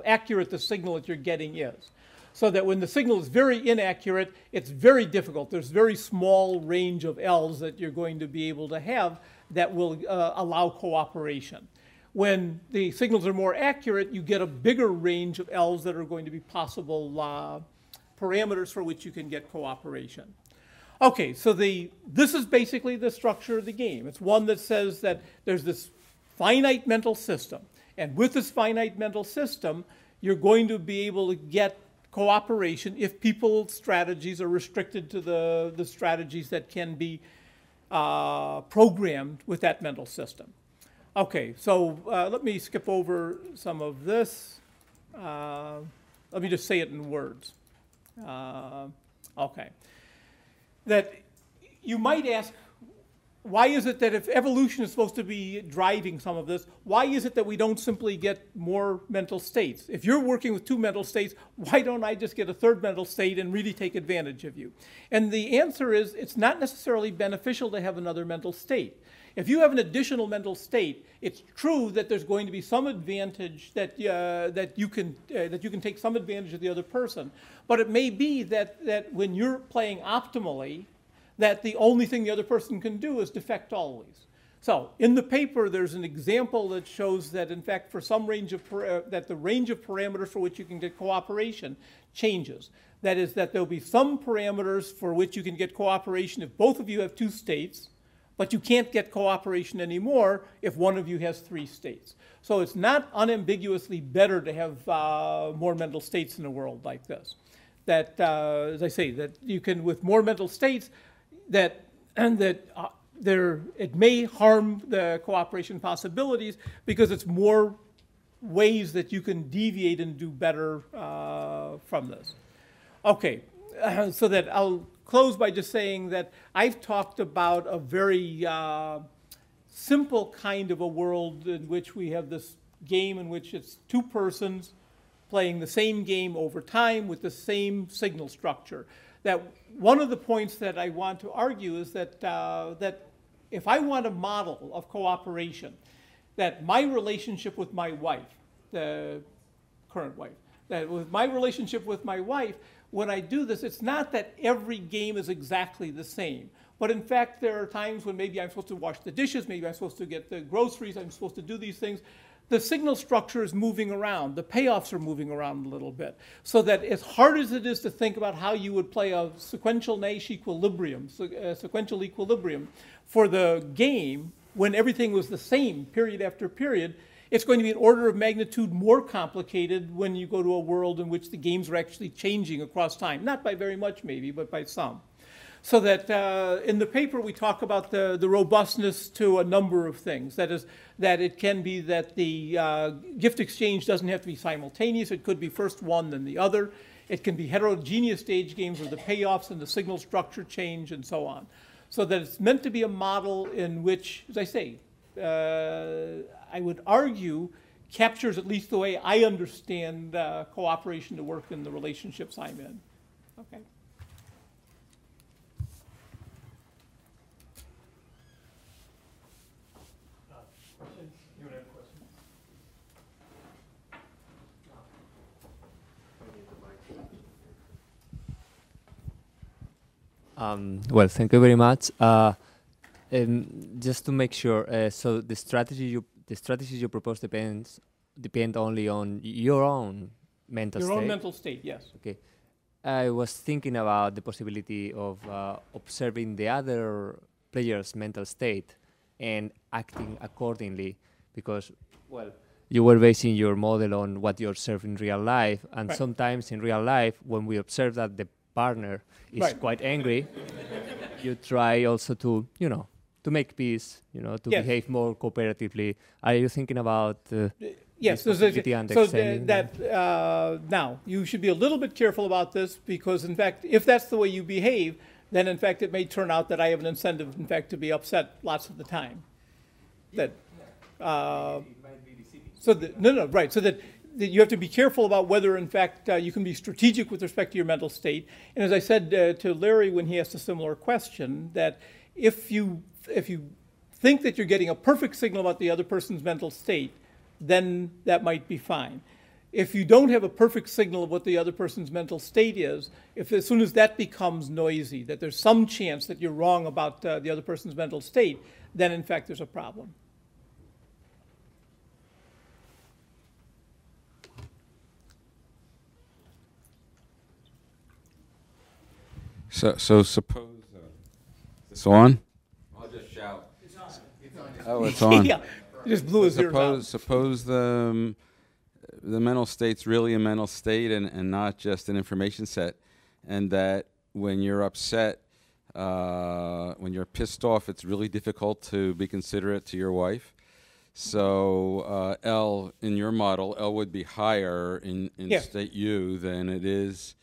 accurate the signal that you're getting is. So that when the signal is very inaccurate, it's very difficult. There's very small range of L's that you're going to be able to have that will allow cooperation. When the signals are more accurate, you get a bigger range of L's that are going to be possible parameters for which you can get cooperation. Okay, so this is basically the structure of the game. It's one that says that there's this finite mental system. And with this finite mental system, you're going to be able to get cooperation if people's strategies are restricted to the strategies that can be programmed with that mental system. Okay, so let me skip over some of this. Let me just say it in words. Okay. That you might ask, why is it that if evolution is supposed to be driving some of this, why is it that we don't simply get more mental states? If you're working with 2 mental states, why don't I just get a 3rd mental state and really take advantage of you? And the answer is, it's not necessarily beneficial to have another mental state. If you have an additional mental state, it's true that there's going to be some advantage that you can take some advantage of the other person. But it may be that when you're playing optimally, that the only thing the other person can do is defect always. So in the paper, there's an example that shows that, in fact, for some range of that the range of parameters for which you can get cooperation changes. That is, that there'll be some parameters for which you can get cooperation if both of you have 2 states, but you can't get cooperation anymore if one of you has 3 states. So it's not unambiguously better to have more mental states in a world like this. That, as I say, that you can, with more mental states, it may harm the cooperation possibilities because it's more ways that you can deviate and do better from this. Okay, so that I'll close by just saying that I've talked about a very simple kind of a world in which we have this game in which it's 2 persons playing the same game over time with the same signal structure. That one of the points that I want to argue is that, that if I want a model of cooperation, that my relationship with my wife, the current wife, that with my relationship with my wife, when I do this, it's not that every game is exactly the same. But in fact, there are times when maybe I'm supposed to wash the dishes, maybe I'm supposed to get the groceries, I'm supposed to do these things. the signal structure is moving around. The payoffs are moving around a little bit. So that as hard as it is to think about how you would play a sequential Nash equilibrium, sequential equilibrium for the game when everything was the same period after period, it's going to be an order of magnitude more complicated when you go to a world in which the games are actually changing across time. Not by very much, maybe, but by some. So that in the paper we talk about the robustness to a number of things. That is, that it can be that the gift exchange doesn't have to be simultaneous. It could be first one, then the other. It can be heterogeneous stage games where the payoffs and the signal structure change and so on. So that it's meant to be a model in which, as I say, I would argue captures at least the way I understand cooperation to work in the relationships I'm in. Okay. Well, thank you very much. Just to make sure, so the strategies you propose depend only on your own mental state. Your own mental state, yes. Okay. I was thinking about the possibility of observing the other player's mental state and acting accordingly, because, well, you were basing your model on what you observe in real life, and right. Sometimes in real life, when we observe that the partner is right. quite angry, you try also to, to make peace, to yes. behave more cooperatively. Are you thinking about yes, this possibility and extending now, you should be a little bit careful about this because, in fact, if that's the way you behave, then, in fact, it may turn out that I have an incentive, in fact, to be upset lots of the time. That, so that you have to be careful about whether, in fact, you can be strategic with respect to your mental state. And as I said to Larry when he asked a similar question, that if you think that you're getting a perfect signal about the other person's mental state, then that might be fine. If you don't have a perfect signal of what the other person's mental state is, as soon as that becomes noisy, that there's some chance that you're wrong about the other person's mental state, then, in fact, there's a problem. So suppose is this on? I'll just shout. It's on. Oh, it's on. Yeah, it just blew his ears out. Suppose the mental state's really a mental state and not just an information set, and that when you're upset, when you're pissed off, it's really difficult to be considerate to your wife. So L in your model, L would be higher in yes. state U than it is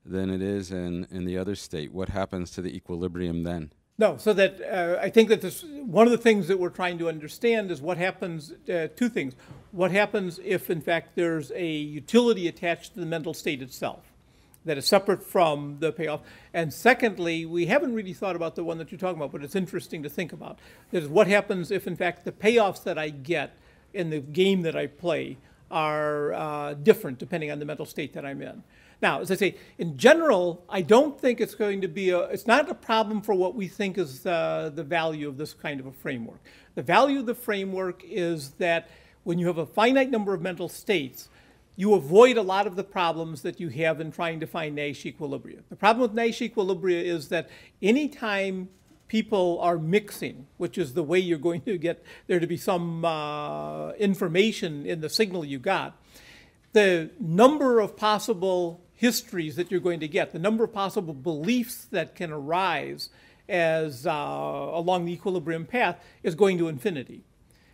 in the other state. What happens to the equilibrium then? No, so that I think that one of the things that we're trying to understand is what happens, two things. What happens if, in fact, there's a utility attached to the mental state itself that is separate from the payoff? And secondly, we haven't really thought about the one that you're talking about, but it's interesting to think about. That is, what happens if, in fact, the payoffs that I get in the game that I play are different depending on the mental state that I'm in? Now, as I say, in general, I don't think it's going to be it's not a problem for what we think is the value of this kind of a framework. The value of the framework is that when you have a finite number of mental states, you avoid a lot of the problems that you have in trying to find Nash equilibria. The problem with Nash equilibria is that anytime people are mixing, which is the way you're going to get there to be some information in the signal you got, the number of possible histories that you're going to get, the number of possible beliefs that can arise as along the equilibrium path is going to infinity.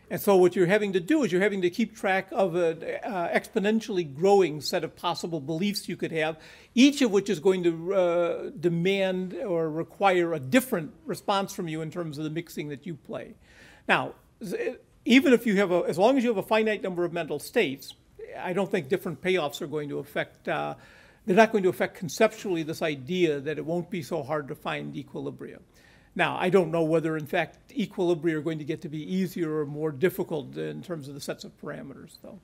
And so what you're having to do is you're having to keep track of an exponentially growing set of possible beliefs you could have, each of which is going to demand or require a different response from you in terms of the mixing that you play. Now, even if you have as long as you have a finite number of mental states, I don't think different payoffs are going to affect, they're not going to affect conceptually this idea that it won't be so hard to find equilibria. Now, I don't know whether, in fact, equilibria are going to get to be easier or more difficult in terms of the sets of parameters, though.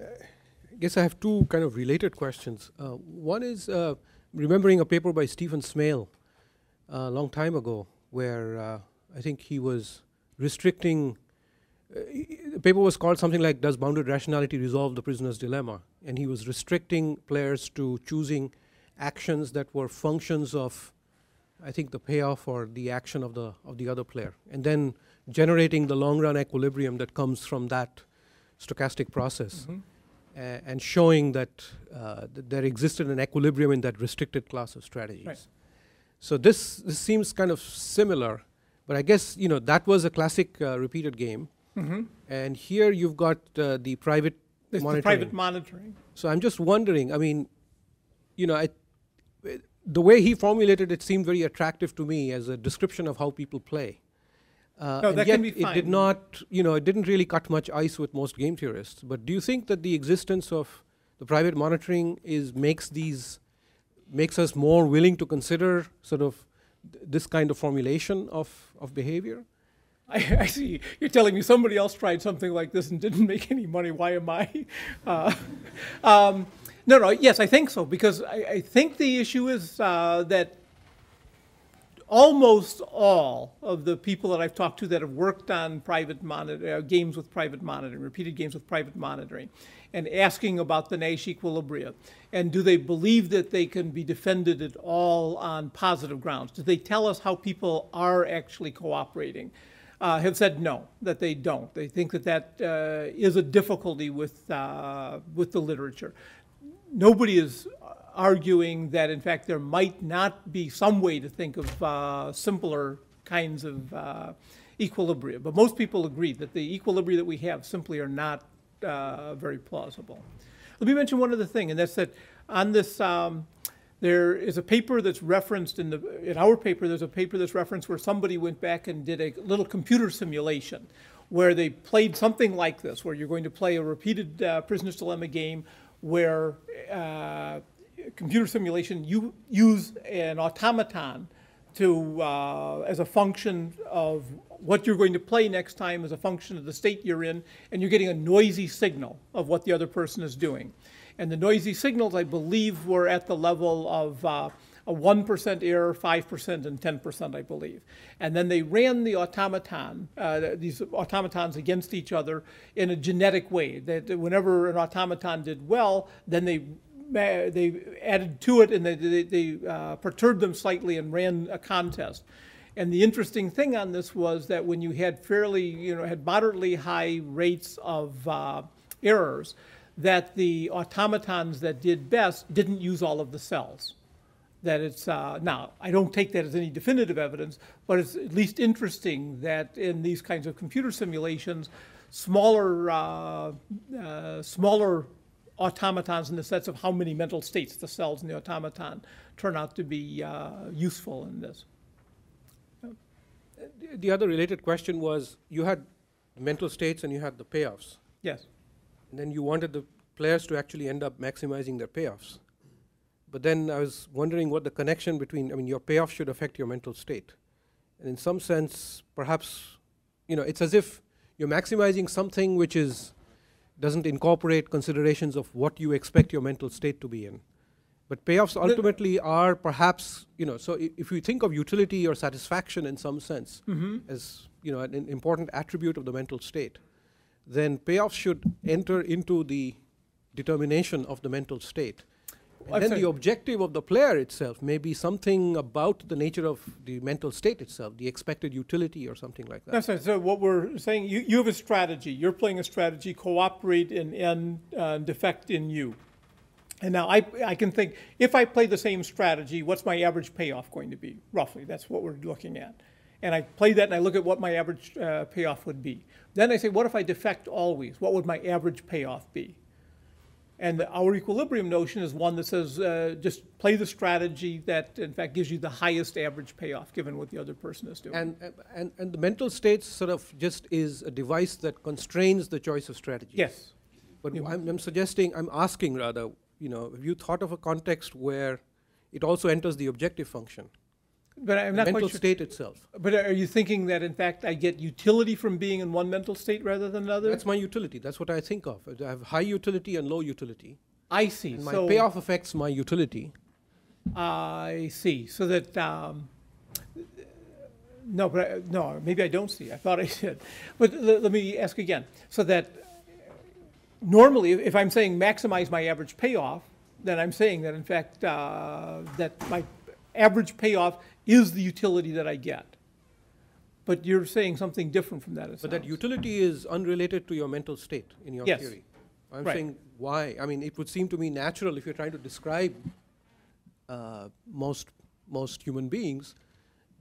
I guess I have two kind of related questions. One is remembering a paper by Stephen Smale a long time ago, where I think he was restricting. The paper was called something like "Does Bounded Rationality Resolve the Prisoner's Dilemma?" And he was restricting players to choosing actions that were functions of, I think, the payoff or the action of the other player, and then generating the long-run equilibrium that comes from that stochastic process, and showing that there existed an equilibrium in that restricted class of strategies. Right. So this seems kind of similar, but I guess that was a classic repeated game. And here you've got the private monitoring. The private monitoring. So I'm just wondering, I mean, the way he formulated it seemed very attractive to me as a description of how people play. No, that yet can be fine. It did not, it didn't really cut much ice with most game theorists. But do you think that the existence of the private monitoring makes us more willing to consider sort of this kind of formulation of behavior? I see. You're telling me somebody else tried something like this and didn't make any money. Why am I? No, yes, I think so, because I think the issue is that almost all of the people that I've talked to that have worked on games with private monitoring, repeated games with private monitoring, and asking about the Nash equilibria, and do they believe that they can be defended at all on positive grounds? Do they tell us how people are actually cooperating? Have said no, that they don't. They think that is a difficulty with the literature. Nobody is arguing that, in fact, there might not be some way to think of simpler kinds of equilibria. But most people agree that the equilibria that we have simply are not very plausible. Let me mention one other thing, and that's that on this, there is a paper that's referenced in our paper. There's a paper that's referenced where somebody went back and did a little computer simulation where they played something like this, where you're going to play a repeated prisoner's dilemma game where computer simulation, you use an automaton to as a function of what you're going to play next time, as a function of the state you're in, and you're getting a noisy signal of what the other person is doing. And the noisy signals, I believe, were at the level of a 1% error, 5%, and 10%, I believe. And then they ran the automaton, these automatons against each other in a genetic way. That whenever an automaton did well, then they added to it and they perturbed them slightly and ran a contest. And the interesting thing on this was that when you had had moderately high rates of errors, that the automatons that did best didn't use all of the cells. That it's, now, I don't take that as any definitive evidence, but it's at least interesting that in these kinds of computer simulations, smaller automatons in the sense of how many mental states the cells in the automaton turn out to be useful in this. The other related question was, you had mental states and you had the payoffs. Yes. And then you wanted the players to actually end up maximizing their payoffs. But then I was wondering what the connection between, your payoff should affect your mental state. And in some sense, perhaps, it's as if you're maximizing something which doesn't incorporate considerations of what you expect your mental state to be in. But payoffs ultimately are perhaps, so if you think of utility or satisfaction in some sense as, an important attribute of the mental state, then payoffs should enter into the determination of the mental state. And then the objective of the player itself may be something about the nature of the mental state itself, the expected utility or something like that. That's right. So what we're saying, you have a strategy. You're playing a strategy, cooperate in N, defect in U. And now I can think, if I play the same strategy, what's my average payoff going to be? Roughly, that's what we're looking at. And I play that and I look at what my average payoff would be. Then I say, what if I defect always? What would my average payoff be? And our equilibrium notion is one that says just play the strategy that, in fact, gives you the highest average payoff, given what the other person is doing. And the mental state sort of just is a device that constrains the choice of strategy. Yes. But I'm asking rather, have you thought of a context where it also enters the objective function? But I'm not mental quite sure. State itself. But are you thinking that, in fact, I get utility from being in one mental state rather than another? That's my utility. That's what I think of. I have high utility and low utility. I see. And my payoff affects my utility. I see. So that No, but no, maybe I don't see. I thought I did. But let me ask again. So that normally, if I'm saying maximize my average payoff, then I'm saying that in fact that my average payoff is the utility that I get. But you're saying something different from that. But that utility is unrelated to your mental state in your Yes. theory. I'm Right. saying why. I mean, it would seem to me natural if you're trying to describe most human beings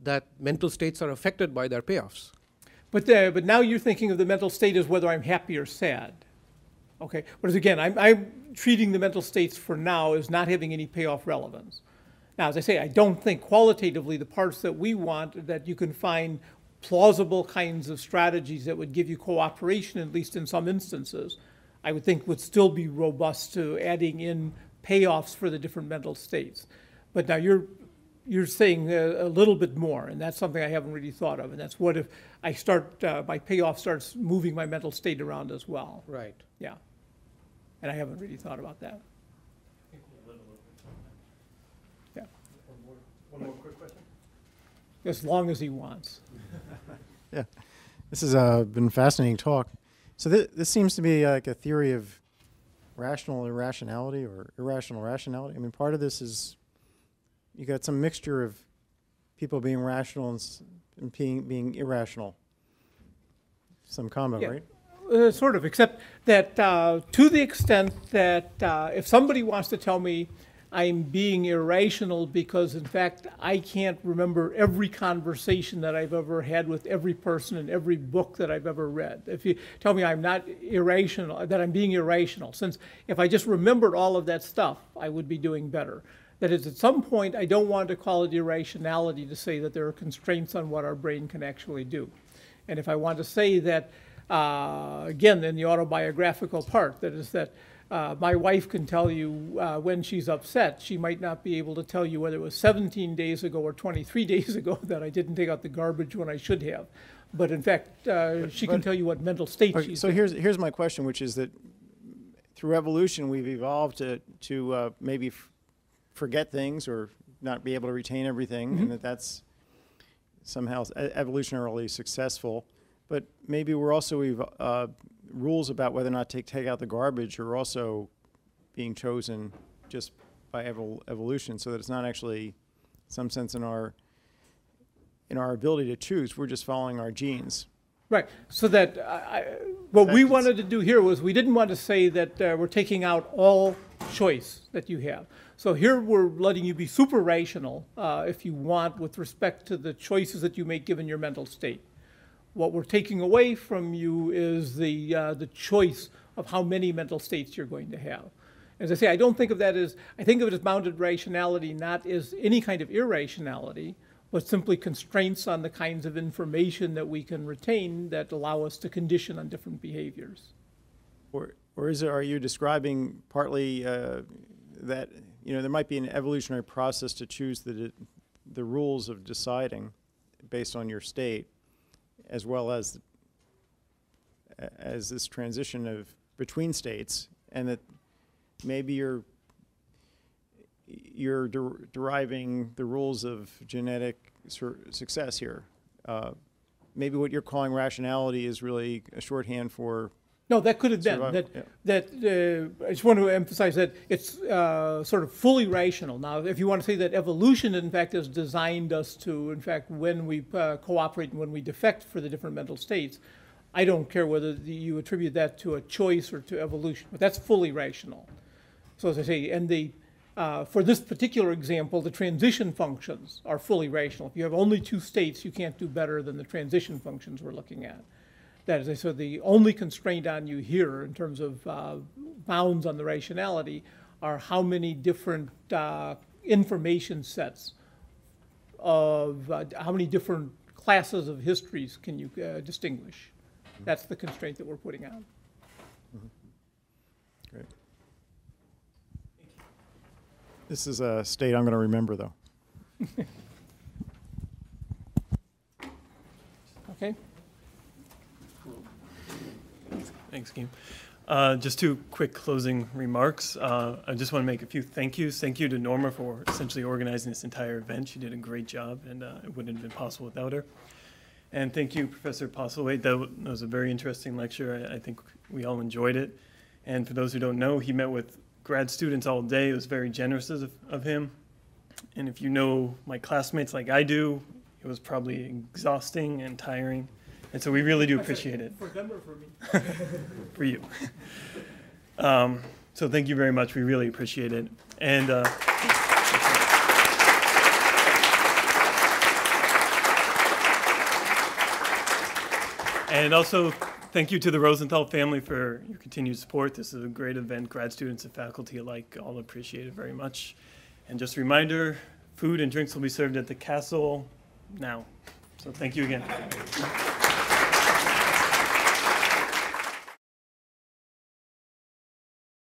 that mental states are affected by their payoffs. But now you're thinking of the mental state as whether I'm happy or sad. Okay. Whereas again, I'm treating the mental states for now as not having any payoff relevance. Now, as I say, I don't think qualitatively the parts that we want that you can find plausible kinds of strategies that would give you cooperation, at least in some instances, I would think would still be robust to adding in payoffs for the different mental states. But now you're saying a little bit more, and that's something I haven't really thought of. And that's what if I start, my payoff starts moving my mental state around as well. Right. Yeah. And I haven't really thought about that. Yeah. One more quick question. As long as he wants. Yeah, this has been a fascinating talk. So this seems to be like a theory of rational irrationality or irrational rationality. I mean, part of this is you got some mixture of people being rational and being irrational. Some combo, Yeah. right? Sort of, except that to the extent that if somebody wants to tell me I'm being irrational because, in fact, I can't remember every conversation that I've ever had with every person in every book that I've ever read. If you tell me I'm not irrational, that I'm being irrational, since if I just remembered all of that stuff, I would be doing better. That is, at some point, I don't want to call it irrationality to say that there are constraints on what our brain can actually do. And if I want to say that, again, in the autobiographical part, that is that my wife can tell you when she's upset. She might not be able to tell you whether it was 17 days ago or 23 days ago that I didn't take out the garbage when I should have. But in fact, she can tell you what mental state Okay, she's so in. here's my question, which is that through evolution we've evolved to maybe forget things or not be able to retain everything, and that's somehow evolutionarily successful. But maybe we're also rules about whether or not to take out the garbage are also being chosen just by evolution, so that it's not actually some sense in our ability to choose. We're just following our genes. Right. So that what we wanted to do here was we didn't want to say that we're taking out all choice that you have. So here we're letting you be super rational if you want with respect to the choices that you make given your mental state. What we're taking away from you is the choice of how many mental states you're going to have. As I say, I don't think of that as, I think of it as bounded rationality, not as any kind of irrationality, but simply constraints on the kinds of information that we can retain that allow us to condition on different behaviors. Or are you describing partly that there might be an evolutionary process to choose the rules of deciding based on your state, as well as this transition of between states, and that maybe you're deriving the rules of genetic success here. Maybe what you're calling rationality is really a shorthand for. No, that could have been. I just want to emphasize that it's sort of fully rational. Now, if you want to say that evolution, in fact, has designed us to, in fact, when we cooperate and when we defect for the different mental states, I don't care whether you attribute that to a choice or to evolution, but that's fully rational. So as I say, and for this particular example, the transition functions are fully rational. If you have only two states, you can't do better than the transition functions we're looking at. That is, so the only constraint on you here in terms of bounds on the rationality are how many different information sets of how many different classes of histories can you distinguish. That's the constraint that we're putting on. Great. This is a state I'm going to remember, though. Okay. Thanks, Kim. Just two quick closing remarks. I just want to make a few thank yous. Thank you to Norma for essentially organizing this entire event. She did a great job, and it wouldn't have been possible without her. And thank you, Professor Postlewaite. That was a very interesting lecture. I think we all enjoyed it. And for those who don't know, he met with grad students all day. It was very generous of him. And if you know my classmates like I do, it was probably exhausting and tiring. And so we really do appreciate it. For them or for me? For you. So thank you very much. We really appreciate it. And and also thank you to the Rosenthal family for your continued support. This is a great event. Grad students and faculty alike all appreciate it very much. And just a reminder, food and drinks will be served at the castle now. So thank you again.